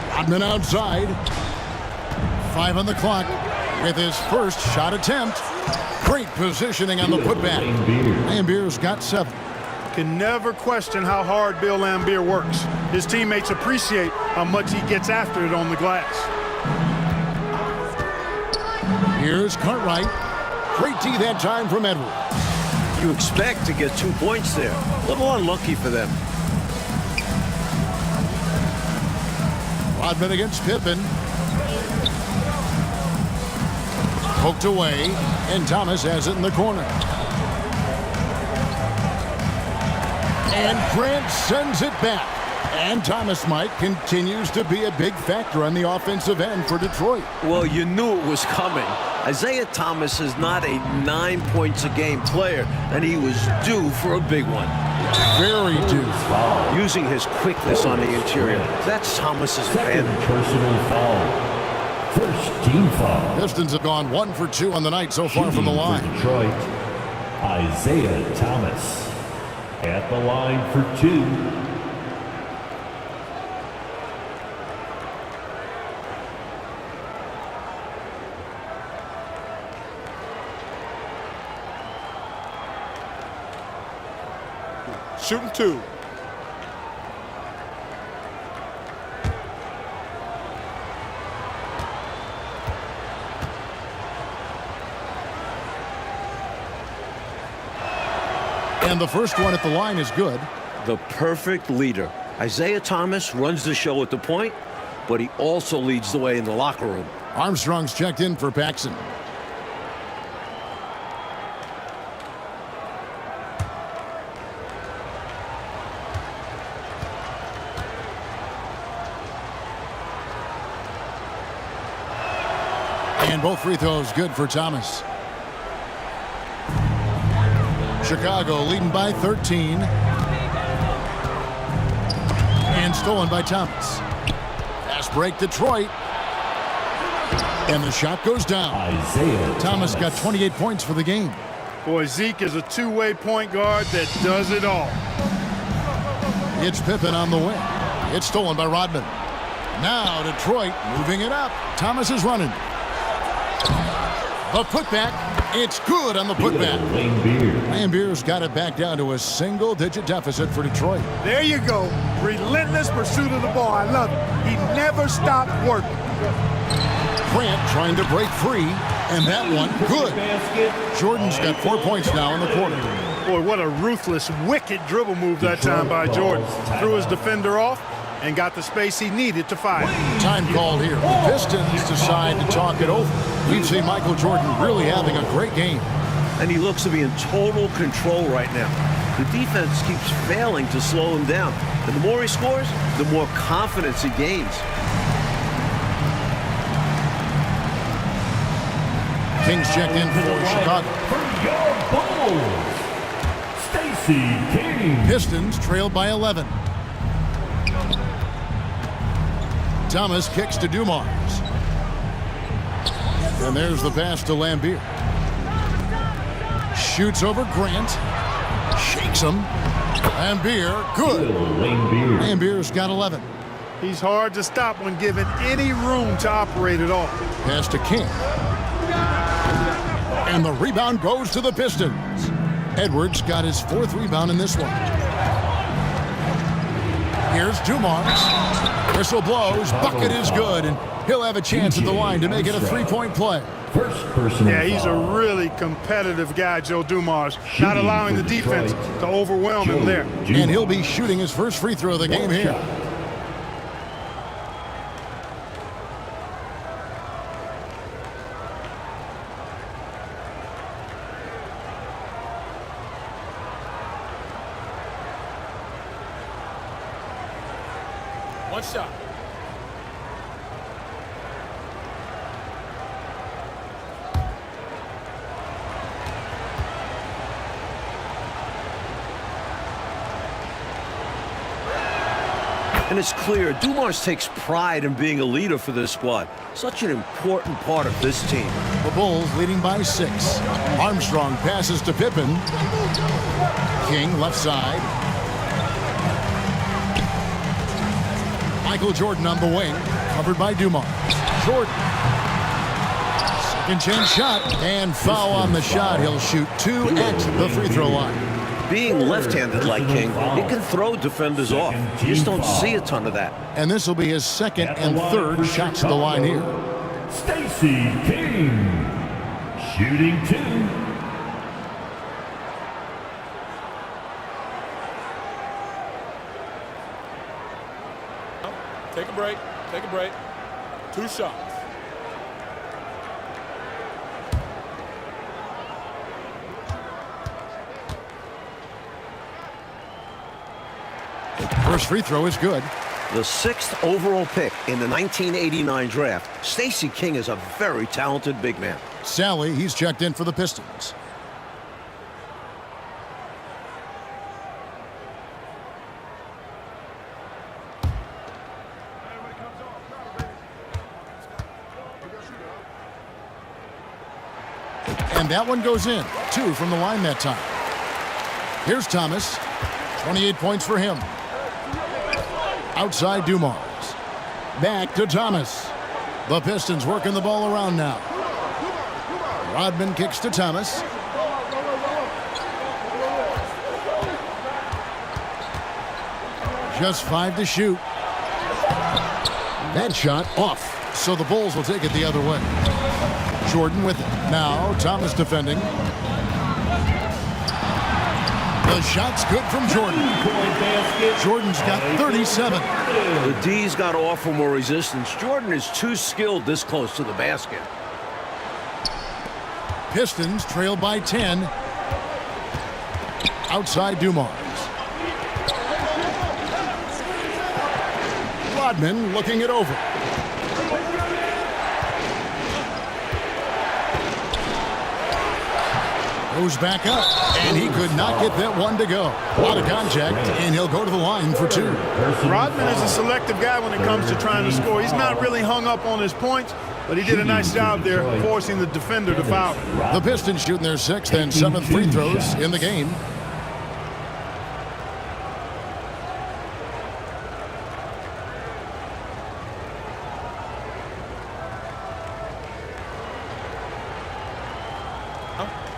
[SPEAKER 2] Rodman outside. 5 on the clock. With his first shot attempt. Great positioning on the putback. Lambier's got 7.
[SPEAKER 4] Can never question how hard Bill Lambier works. His teammates appreciate how much he gets after it on the glass.
[SPEAKER 2] Here's Cartwright. Great D that time from Edwards.
[SPEAKER 3] You expect to get 2 points there. A little unlucky for them.
[SPEAKER 2] Rodman against Pippen. Poked away, and Thomas has it in the corner. And Grant sends it back. And Thomas, Mike, continues to be a big factor on the offensive end for Detroit.
[SPEAKER 3] Well, you knew it was coming. Isaiah Thomas is not a 9 points a game player, and he was due for a big one.
[SPEAKER 2] Very due.
[SPEAKER 3] Using his quickness on the interior. That's Thomas's advantage.
[SPEAKER 5] personal foul. First team foul.
[SPEAKER 2] Pistons have gone 1 for 2 on the night so far from the
[SPEAKER 5] Shooting for
[SPEAKER 2] line.
[SPEAKER 5] Detroit, Isaiah Thomas. At the line for 2.
[SPEAKER 4] Shooting 2.
[SPEAKER 2] And the first one at the line is good.
[SPEAKER 3] The perfect leader. Isaiah Thomas runs the show at the point, but he also leads the way in the locker room.
[SPEAKER 2] Armstrong's checked in for Paxson. And both free throws good for Thomas. Chicago leading by 13. And stolen by Thomas. Fast break, Detroit. And the shot goes down.
[SPEAKER 5] Isaiah
[SPEAKER 2] Thomas got 28 points for the game.
[SPEAKER 4] Boy, Zeke is a two-way point guard that does it all.
[SPEAKER 2] It's Pippen on the wing. It's stolen by Rodman. Now Detroit moving it up. Thomas is running. The putback. It's good on the putback. Lambeer's got it back down to a single-digit deficit for Detroit.
[SPEAKER 4] There you go. Relentless pursuit of the ball. I love it. He never stopped working.
[SPEAKER 2] Grant trying to break free, and that one good. Jordan's got 4 points now in the quarter.
[SPEAKER 4] Boy, what a ruthless, wicked dribble move that time by Jordan. Threw his defender off and got the space he needed to fire.
[SPEAKER 2] Time called here. The Pistons decide to talk it over. We've seen Michael Jordan really having a great game.
[SPEAKER 3] And he looks to be in total control right now. The defense keeps failing to slow him down. And the more he scores, the more confidence he gains.
[SPEAKER 2] Kings checked in for Chicago.
[SPEAKER 5] For your Bulls, Stacey King.
[SPEAKER 2] Pistons trailed by 11. Thomas kicks to Dumars. And there's the pass to Lambeer. Shoots over Grant. Shakes him. Lambeer, good. Lambeer's got 11.
[SPEAKER 4] He's hard to stop when given any room to operate at all.
[SPEAKER 2] Pass to King. And the rebound goes to the Pistons. Edwards got his 4th rebound in this one. Here's Dumars. Whistle blows. Bucket is good. And he'll have a chance at the line to make it a 3-point play.
[SPEAKER 5] First personal
[SPEAKER 4] Yeah, he's a
[SPEAKER 5] foul.
[SPEAKER 4] really competitive guy, Joe Dumars. Not allowing the defense to overwhelm him there.
[SPEAKER 2] And he'll be shooting his first free throw of the game here.
[SPEAKER 6] One shot.
[SPEAKER 3] And it's clear Dumars takes pride in being a leader for this squad. Such an important part of this team.
[SPEAKER 2] The Bulls leading by 6. Armstrong passes to Pippen. King left side. Michael Jordan on the wing, covered by Dumars. Jordan. Second chance shot, and foul on the shot. He'll shoot 2 at the free throw line.
[SPEAKER 3] Being left-handed like King, he can throw defenders off. You just don't see a ton of that.
[SPEAKER 2] And this will be his 2nd and 3rd shots to the line here.
[SPEAKER 5] Stacey King. Shooting 2.
[SPEAKER 6] Take a break. Take a break. 2 shots.
[SPEAKER 2] First free throw is good.
[SPEAKER 3] The 6th overall pick in the 1989 draft, Stacey King is a very talented big man.
[SPEAKER 2] Sally, he's checked in for the Pistons. And that one goes in. 2 from the line that time. Here's Thomas. 28 points for him. Outside Dumars. Back to Thomas. The Pistons working the ball around now. Rodman kicks to Thomas. Just 5 to shoot. That shot off. So the Bulls will take it the other way. Jordan with it. Now Thomas defending. The shot's good from Jordan. Jordan's got 37.
[SPEAKER 3] The D's got to offer more resistance. Jordan is too skilled this close to the basket.
[SPEAKER 2] Pistons trail by 10. Outside Dumars. Rodman looking it over. Goes back up, and he could not get that one to go. A lot of contact, and he'll go to the line for 2.
[SPEAKER 4] Rodman is a selective guy when it comes to trying to score. He's not really hung up on his points, but he did a nice job there forcing the defender to foul.
[SPEAKER 2] The Pistons shooting their 6th and 7th free throws in the game.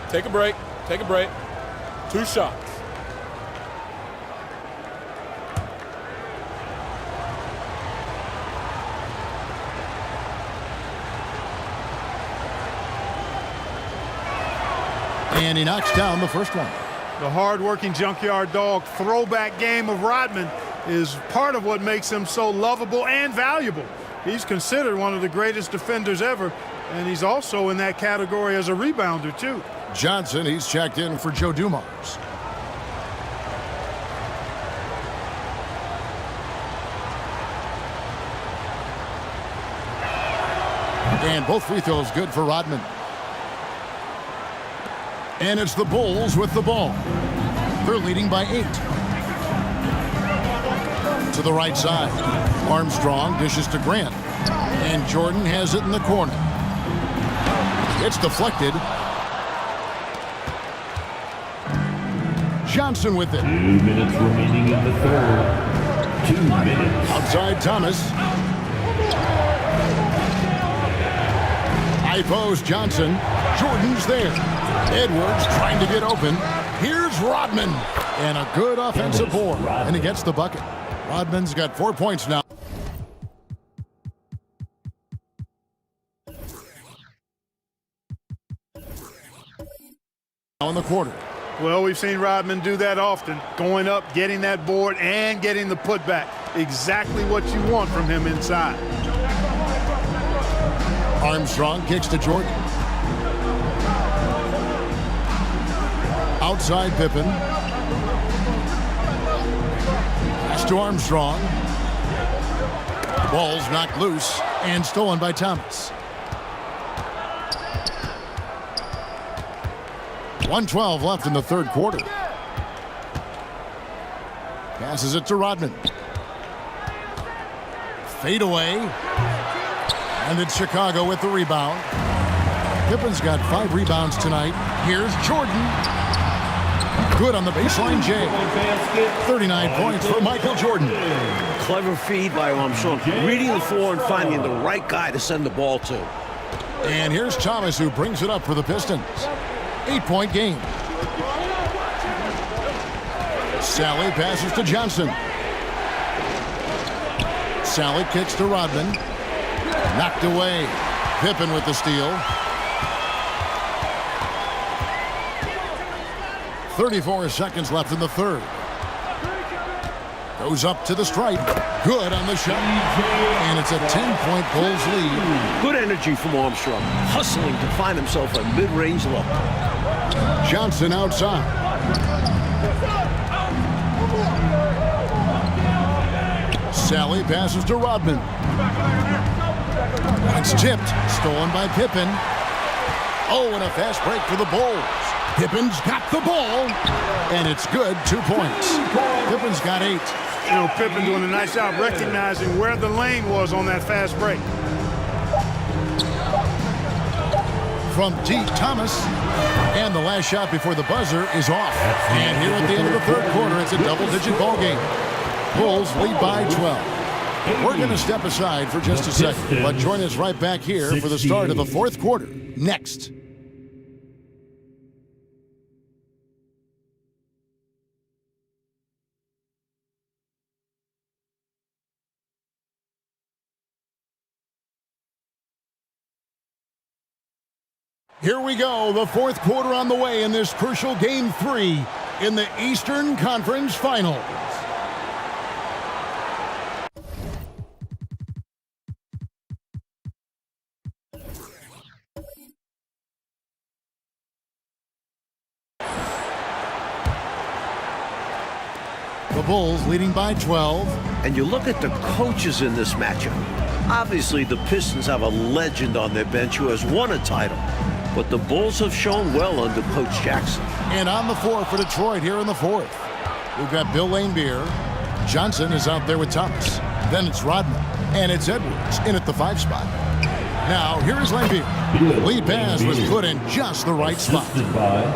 [SPEAKER 6] Take a break. Take a break. 2 shots.
[SPEAKER 2] And he knocks down the first one.
[SPEAKER 4] The hard-working junkyard dog throwback game of Rodman is part of what makes him so lovable and valuable. He's considered one of the greatest defenders ever, and he's also in that category as a rebounder, too.
[SPEAKER 2] Johnson, he's checked in for Joe Dumars. And both free throws good for Rodman. And it's the Bulls with the ball. They're leading by 8. To the right side. Armstrong dishes to Grant. And Jordan has it in the corner. It's deflected. Johnson with it.
[SPEAKER 5] 2 minutes remaining in the third. 2 minutes.
[SPEAKER 2] Outside Thomas. High post Johnson. Jordan's there. Edwards trying to get open. Here's Rodman. And a good offensive board. And he gets the bucket. Rodman's got 4 points now. Now in the quarter.
[SPEAKER 4] Well, we've seen Rodman do that often, going up, getting that board, and getting the putback. Exactly what you want from him inside.
[SPEAKER 2] Armstrong kicks to Jordan. Outside Pippen. Pass to Armstrong. The ball's knocked loose and stolen by Thomas. 1:12 left in the third quarter. Passes it to Rodman. Fade away. And it's Chicago with the rebound. Pippen's got 5 rebounds tonight. Here's Jordan. Good on the baseline, Jay. 39 points for Michael Jordan.
[SPEAKER 3] Clever feed by Armstrong. Reading the floor and finding the right guy to send the ball to.
[SPEAKER 2] And here's Thomas, who brings it up for the Pistons. 8-point game. Sally passes to Johnson. Sally kicks to Rodman. Knocked away. Pippen with the steal. 34 seconds left in the third. Goes up to the stripe. Good on the shot. And it's a 10-point Bulls lead.
[SPEAKER 3] Good energy from Armstrong. Hustling to find himself a mid-range look.
[SPEAKER 2] Johnson outside. Sally passes to Rodman. It's tipped. Stolen by Pippen. Oh, and a fast break for the Bulls. Pippen's got the ball. And it's good. 2 points. Pippen's got 8.
[SPEAKER 4] You know, Pippen doing a nice job recognizing where the lane was on that fast break.
[SPEAKER 2] from deep, Thomas. And the last shot before the buzzer is off. And here at the end of the third quarter, it's a double-digit ball game. Bulls lead by 12. We're going to step aside for just a second, but join us right back here for the start of the fourth quarter next. Here we go, the fourth quarter on the way in this crucial Game 3 in the Eastern Conference Finals. The Bulls leading by 12.
[SPEAKER 3] And you look at the coaches in this matchup. Obviously, the Pistons have a legend on their bench who has won a title. But the Bulls have shown well under Coach Jackson.
[SPEAKER 2] And on the floor for Detroit here in the fourth. We've got Bill Laimbeer. Johnson is out there with Thomas. Then it's Rodman. And it's Edwards in at the 5 spot. Now, here is Laimbeer. Lead pass was put in just the right spot.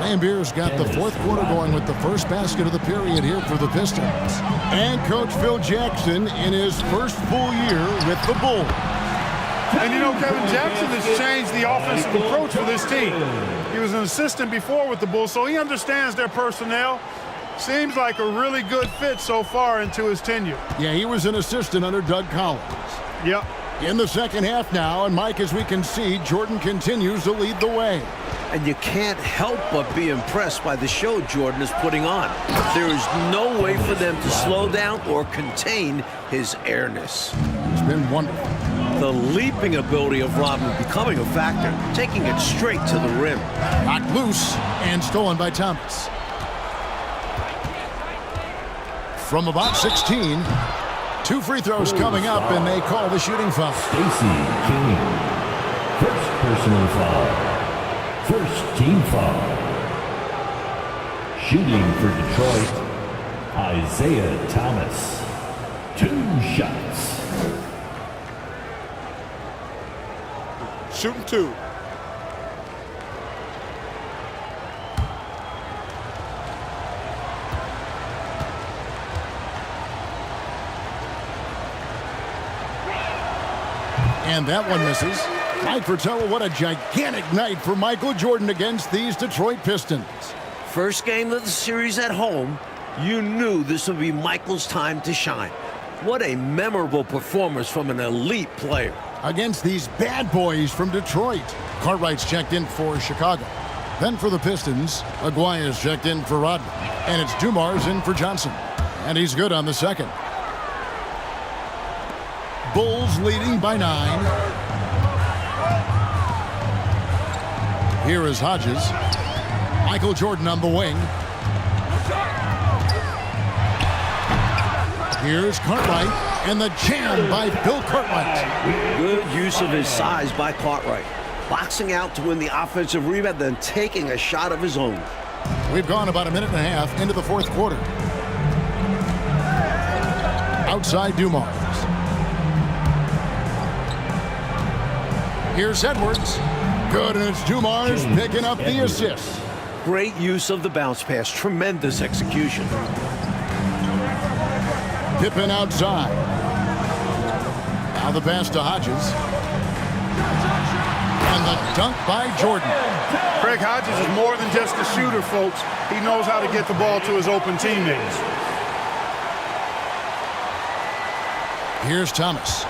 [SPEAKER 2] Laimbeer's got the fourth quarter going with the first basket of the period here for the Pistons. And Coach Phil Jackson in his first full year with the Bulls.
[SPEAKER 4] And you know, Kevin, Jackson has changed the offensive approach for this team. He was an assistant before with the Bulls, so he understands their personnel. Seems like a really good fit so far into his tenure.
[SPEAKER 2] Yeah, he was an assistant under Doug Collins.
[SPEAKER 4] Yep.
[SPEAKER 2] In the second half now, and Mike, as we can see, Jordan continues to lead the way.
[SPEAKER 3] And you can't help but be impressed by the show Jordan is putting on. There is no way for them to slow down or contain his airness.
[SPEAKER 2] It's been wonderful.
[SPEAKER 3] The leaping ability of Rodman becoming a factor, taking it straight to the rim.
[SPEAKER 2] Knocked loose and stolen by Thomas. From about 16, 2 free throws coming up, and they call the shooting foul.
[SPEAKER 5] Stacey King. First personal foul. First team foul. Shooting for Detroit, Isaiah Thomas. 2 shots.
[SPEAKER 4] Shooting 2.
[SPEAKER 2] And that one misses. Mike Fratello, what a gigantic night for Michael Jordan against these Detroit Pistons.
[SPEAKER 3] First game of the series at home, you knew this would be Michael's time to shine. What a memorable performance from an elite player.
[SPEAKER 2] Against these bad boys from Detroit. Cartwright's checked in for Chicago. Then for the Pistons, Aguaya's checked in for Rodman. And it's Dumars in for Johnson. And he's good on the second. Bulls leading by 9. Here is Hodges. Michael Jordan on the wing. Here's Cartwright, and the jam by Bill Cartwright.
[SPEAKER 3] Good use of his size by Cartwright. Boxing out to win the offensive rebound, then taking a shot of his own.
[SPEAKER 2] We've gone about a minute and a half into the fourth quarter. Outside Dumars. Here's Edwards. Good, and it's Dumars picking up the assist.
[SPEAKER 3] Great use of the bounce pass. Tremendous execution.
[SPEAKER 2] Pippen outside. Now the pass to Hodges. And the dunk by Jordan.
[SPEAKER 4] Craig Hodges is more than just a shooter, folks. He knows how to get the ball to his open teammates.
[SPEAKER 2] Here's Thomas.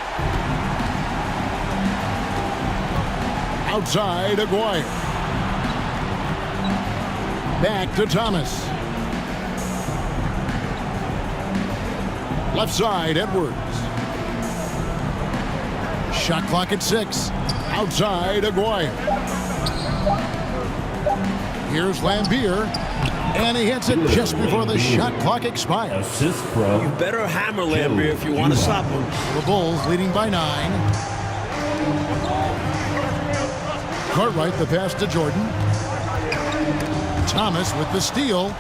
[SPEAKER 2] Outside, Aguirre. Back to Thomas. Left side, Edwards. Shot clock at 6. Outside, Aguirre. Here's Laimbeer. And he hits it just before the shot clock expires.
[SPEAKER 5] Assist from.
[SPEAKER 3] You better hammer Laimbeer if you want to stop him.
[SPEAKER 2] The Bulls leading by 9. Cartwright the pass to Jordan. Thomas with the steal.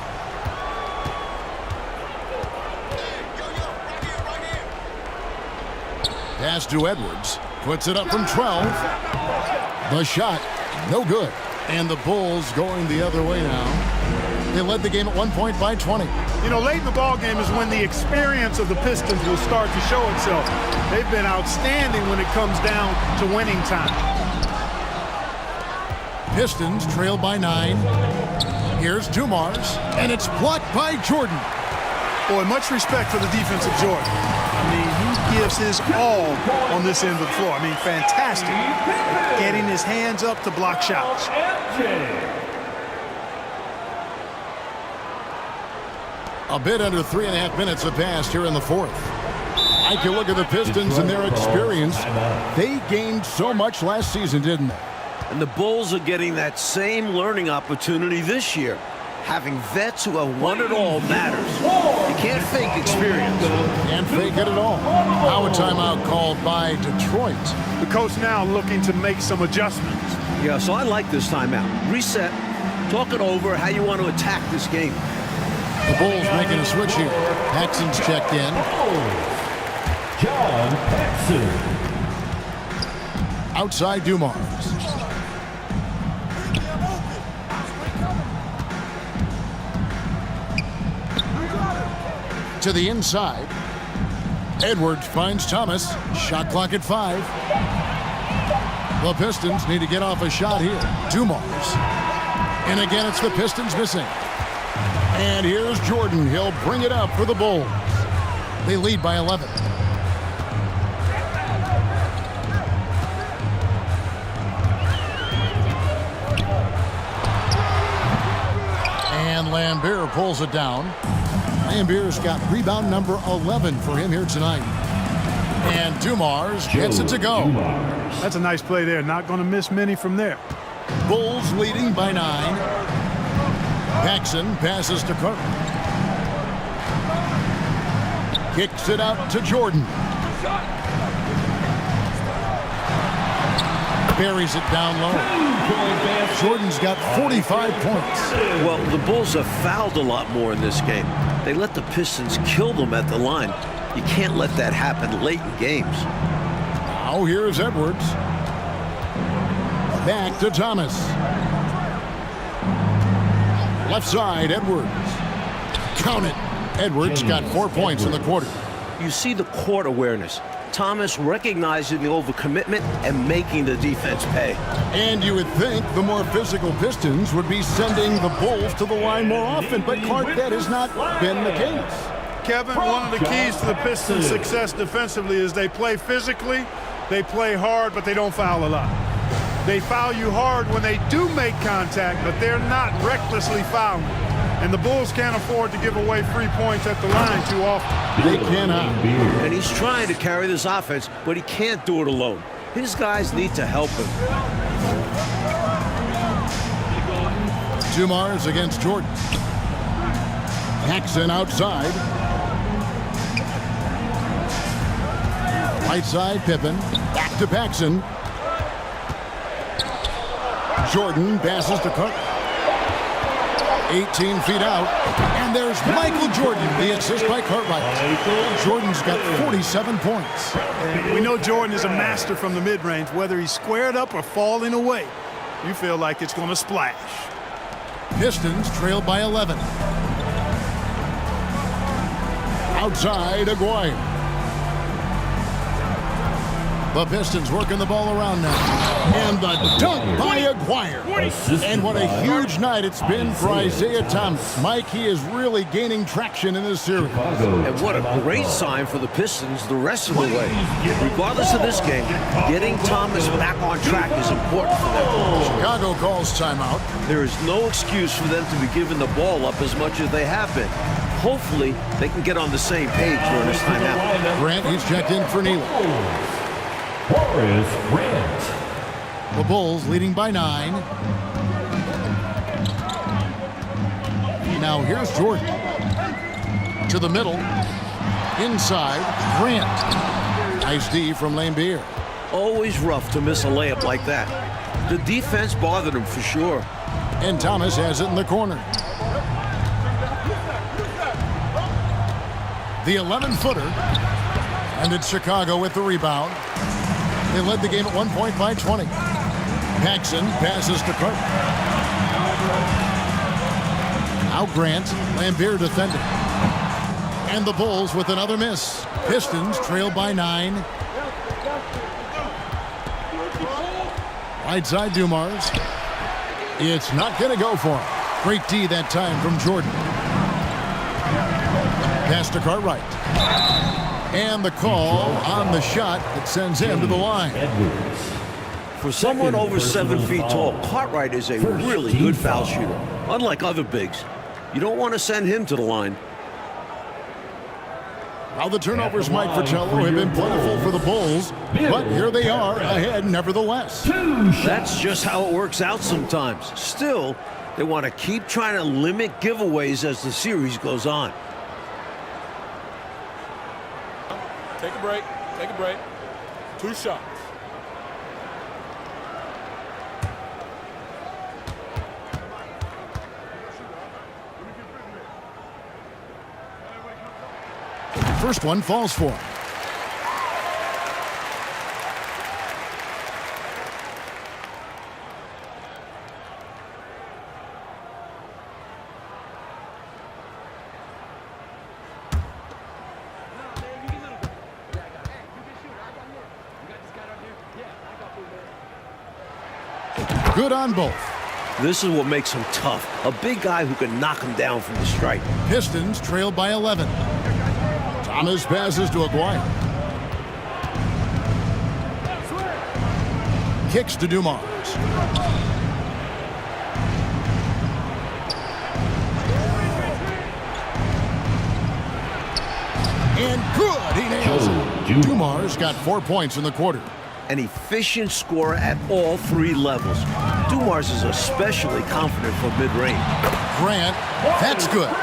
[SPEAKER 2] Pass to Edwards. Puts it up from 12. The shot No good. And the Bulls going the other way now. They led the game at one point by 20.
[SPEAKER 4] You know, late in the ball game is when the experience of the Pistons will start to show itself. They've been outstanding when it comes down to winning time.
[SPEAKER 2] Pistons trail by 9. Here's Dumars, and it's blocked by Jordan.
[SPEAKER 4] Boy, much respect for the defense of Jordan. I mean, he gives his all on this end of the floor. I mean, fantastic. Getting his hands up to block shots.
[SPEAKER 2] A bit under 3.5 minutes have passed here in the fourth. I can look at the Pistons and their experience. They gained so much last season, didn't they?
[SPEAKER 3] And the Bulls are getting that same learning opportunity this year. Having vets who have won it all matters. You can't fake experience.
[SPEAKER 2] Can't fake it at all. Now a timeout called by Detroit.
[SPEAKER 4] The coach now looking to make some adjustments.
[SPEAKER 3] Yeah, so I like this timeout. Reset, talk it over, how you want to attack this game.
[SPEAKER 2] The Bulls making a switch here. Paxson's checked in.
[SPEAKER 5] John Paxson.
[SPEAKER 2] Outside Dumars. To the inside. Edwards finds Thomas. Shot clock at 5. The Pistons need to get off a shot here. Dumars. And again, it's the Pistons missing. And here's Jordan. He'll bring it up for the Bulls. They lead by 11. And Lambeer pulls it down. Lambeer's got rebound number 11 for him here tonight. And Dumars gets it to go.
[SPEAKER 4] That's a nice play there. Not going to miss many from there.
[SPEAKER 2] Bulls leading by 9. Paxson passes to Cook. Kicks it out to Jordan. Buries it down low. Jordan's got 45 points.
[SPEAKER 3] Well, the Bulls have fouled a lot more in this game. They let the Pistons kill them at the line. You can't let that happen late in games.
[SPEAKER 2] Now here's Edwards. Back to Thomas. Left side, Edwards. Count it. Edwards got 4 points in the quarter.
[SPEAKER 3] You see the court awareness. Thomas recognizing the overcommitment and making the defense pay.
[SPEAKER 2] And you would think the more physical Pistons would be sending the Bulls to the line more often, but Clark, that has not been the case.
[SPEAKER 4] Kevin, one of the keys to the Pistons' success defensively is they play physically, they play hard, but they don't foul a lot. They foul you hard when they do make contact, but they're not recklessly fouling. And the Bulls can't afford to give away free points at the line too often.
[SPEAKER 2] They cannot.
[SPEAKER 3] And he's trying to carry this offense, but he can't do it alone. His guys need to help him.
[SPEAKER 2] Dumars against Jordan. Paxson outside. Right side, Pippen. Back to Paxson. Jordan passes to Cook. 18 feet out. And there's Michael Jordan, the assist by Cartwright. Jordan's got 47 points.
[SPEAKER 4] And we know Jordan is a master from the mid-range. Whether he's squared up or falling away, you feel like it's going to splash.
[SPEAKER 2] Pistons trail by 11. Outside, Aguirre. The Pistons working the ball around now. And the dunk by Aguirre. And what a huge night it's been for Isaiah Thomas. Mike, he is really gaining traction in this series.
[SPEAKER 3] And what a great sign for the Pistons the rest of the way. Regardless of this game, getting Thomas back on track is important for them.
[SPEAKER 2] Chicago calls timeout.
[SPEAKER 3] There is no excuse for them to be giving the ball up as much as they have been. Hopefully, they can get on the same page during this timeout.
[SPEAKER 2] Grant, he's checked in for Neal.
[SPEAKER 5] Horace Grant.
[SPEAKER 2] The Bulls leading by 9. Now here's Jordan. To the middle. Inside, Grant. Nice D from Lambeer.
[SPEAKER 3] Always rough to miss a layup like that. The defense bothered him for sure.
[SPEAKER 2] And Thomas has it in the corner. The 11-footer. And it's Chicago with the rebound. They led the game at 1 point by 20. Paxson passes to Carter. Now Grant, Lambier defending. And the Bulls with another miss. Pistons trail by 9. Right side Dumars. It's not going to go for him. Great D that time from Jordan. Pass to Cartwright. And the call on the shot that sends him to the line.
[SPEAKER 3] For someone over 7 feet tall, Cartwright is a really good foul shooter. Unlike other bigs, you don't want to send him to the line.
[SPEAKER 2] Now the turnovers, Mike Fratello, have been plentiful for the Bulls, but here they are ahead nevertheless.
[SPEAKER 3] That's just how it works out sometimes. Still, they want to keep trying to limit giveaways as the series goes on.
[SPEAKER 6] Take a break. Take a break. 2 shots.
[SPEAKER 2] First one falls for him. Good on both.
[SPEAKER 3] This is what makes him tough. A big guy who can knock him down from the stripe.
[SPEAKER 2] Pistons trail by 11. Thomas passes to Aguirre. Kicks to Dumars. And good, he nails it. Dumars got 4 points in the quarter.
[SPEAKER 3] An efficient scorer at all 3 levels. Dumars is especially confident for mid-range.
[SPEAKER 2] Grant, that's good.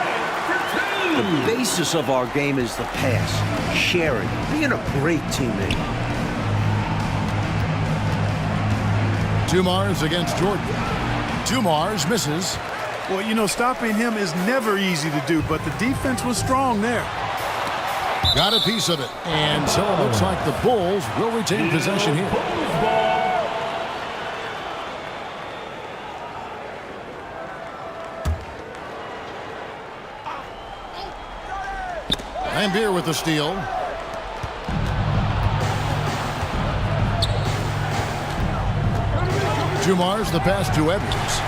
[SPEAKER 3] The basis of our game is the pass, sharing, being a great teammate.
[SPEAKER 2] Dumars against Jordan. Dumars misses.
[SPEAKER 4] Well, you know, stopping him is never easy to do, but the defense was strong there.
[SPEAKER 2] Got a piece of it. And so it looks like the Bulls will retain possession here. Lambier with the steal. Dumars the pass to Edwards.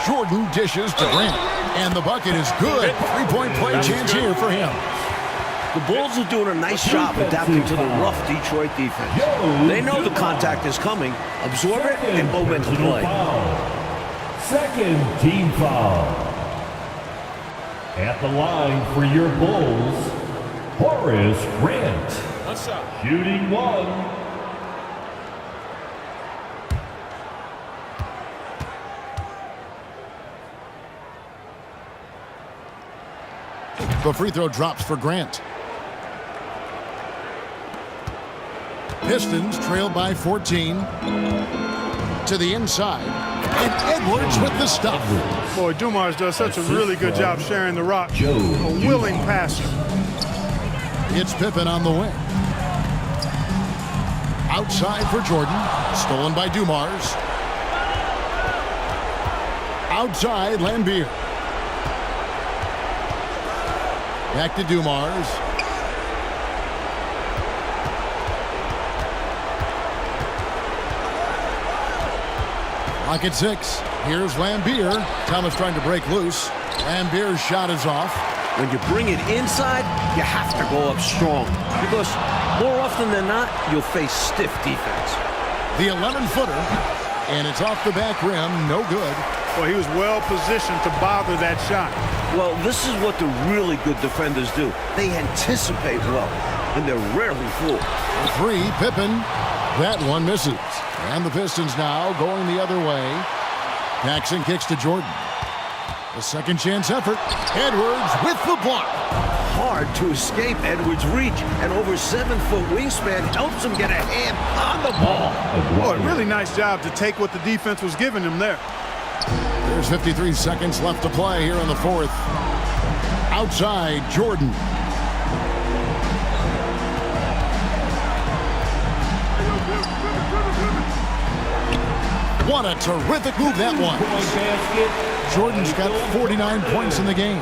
[SPEAKER 2] Jordan dishes to Grant. And the bucket is good. 3-point play chance here for him.
[SPEAKER 3] The Bulls are doing a nice job adapting to the rough Detroit defense. They know the contact is coming, absorb it, and move into play.
[SPEAKER 5] Second team foul. At the line for your Bulls, Horace Grant.
[SPEAKER 6] 1 shot.
[SPEAKER 5] Shooting 1.
[SPEAKER 2] The free throw drops for Grant. Pistons trail by 14. To the inside. And Edwards with the stop.
[SPEAKER 4] Boy, Dumars does such a really good job sharing the rock. A willing passer.
[SPEAKER 2] It's Pippen on the wing. Outside for Jordan. Stolen by Dumars. Outside, Lambier. Back to Dumars. Lock at 6. Here's Lambier. Thomas trying to break loose. Lambier's shot is off.
[SPEAKER 3] When you bring it inside, you have to go up strong. Because more often than not, you'll face stiff defense.
[SPEAKER 2] The 11-footer. And it's off the back rim. No good.
[SPEAKER 4] Well, he was well positioned to bother that shot.
[SPEAKER 3] Well, this is what the really good defenders do. They anticipate well, and they're rarely fooled.
[SPEAKER 2] 3, Pippen. That one misses. And the Pistons now going the other way. Paxson kicks to Jordan. A second chance effort. Edwards with the block.
[SPEAKER 3] Hard to escape Edwards' reach, and over 7-foot wingspan helps him get a hand on the ball.
[SPEAKER 4] Boy, really nice job to take what the defense was giving him there.
[SPEAKER 2] There's 53 seconds left to play here in the 4th. Outside, Jordan. What a terrific move that was. Jordan's got 49 points in the game.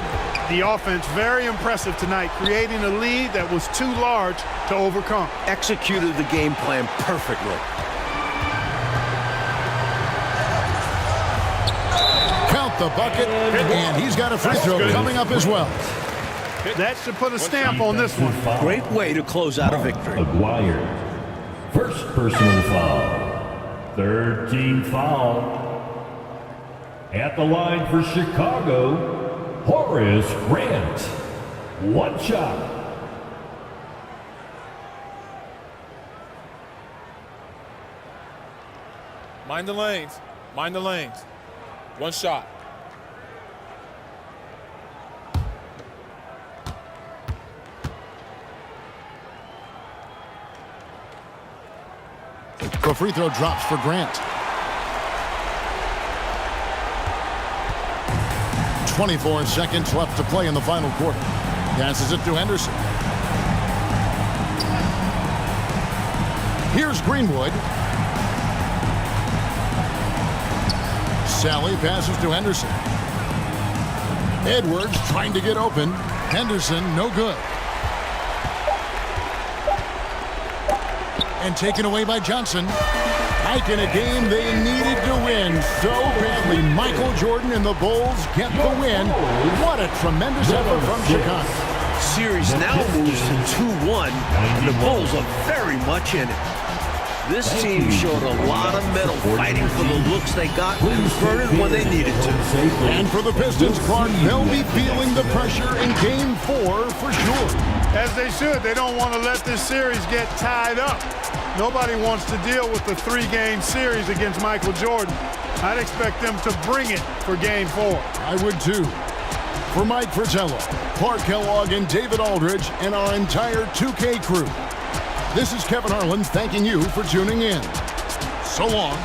[SPEAKER 4] The offense very impressive tonight, creating a lead that was too large to overcome.
[SPEAKER 3] Executed the game plan perfectly.
[SPEAKER 2] Count the bucket, and he's got a free throw coming up as well.
[SPEAKER 4] That should put a stamp on this one.
[SPEAKER 3] Great way to close out a victory.
[SPEAKER 5] Aguirre. First personal foul. Third team foul. At the line for Chicago, Horace Grant. One shot.
[SPEAKER 6] Mind the lanes. Mind the lanes. One shot.
[SPEAKER 2] The free throw drops for Grant. 24 seconds left to play in the final quarter. Passes it to Henderson. Here's Greenwood. Sally passes to Henderson. Edwards trying to get open. Henderson, no good. And taken away by Johnson. Back in a game they needed to win so badly. Michael Jordan and the Bulls get the win. What a tremendous effort from Chicago.
[SPEAKER 3] Series now moves to 2-1, and the Bulls are very much in it. This team showed a lot of mettle fighting for the looks they got and converted when they needed to.
[SPEAKER 2] And for the Pistons, Clark, they'll be feeling the pressure in Game 4 for sure.
[SPEAKER 4] As they should. They don't want to let this series get tied up. Nobody wants to deal with the 3-game series against Michael Jordan. I'd expect them to bring it for Game 4.
[SPEAKER 2] I would too. For Mike Fratello, Clark Kellogg, and David Aldridge, and our entire 2K crew, this is Kevin Harlan thanking you for tuning in. So long.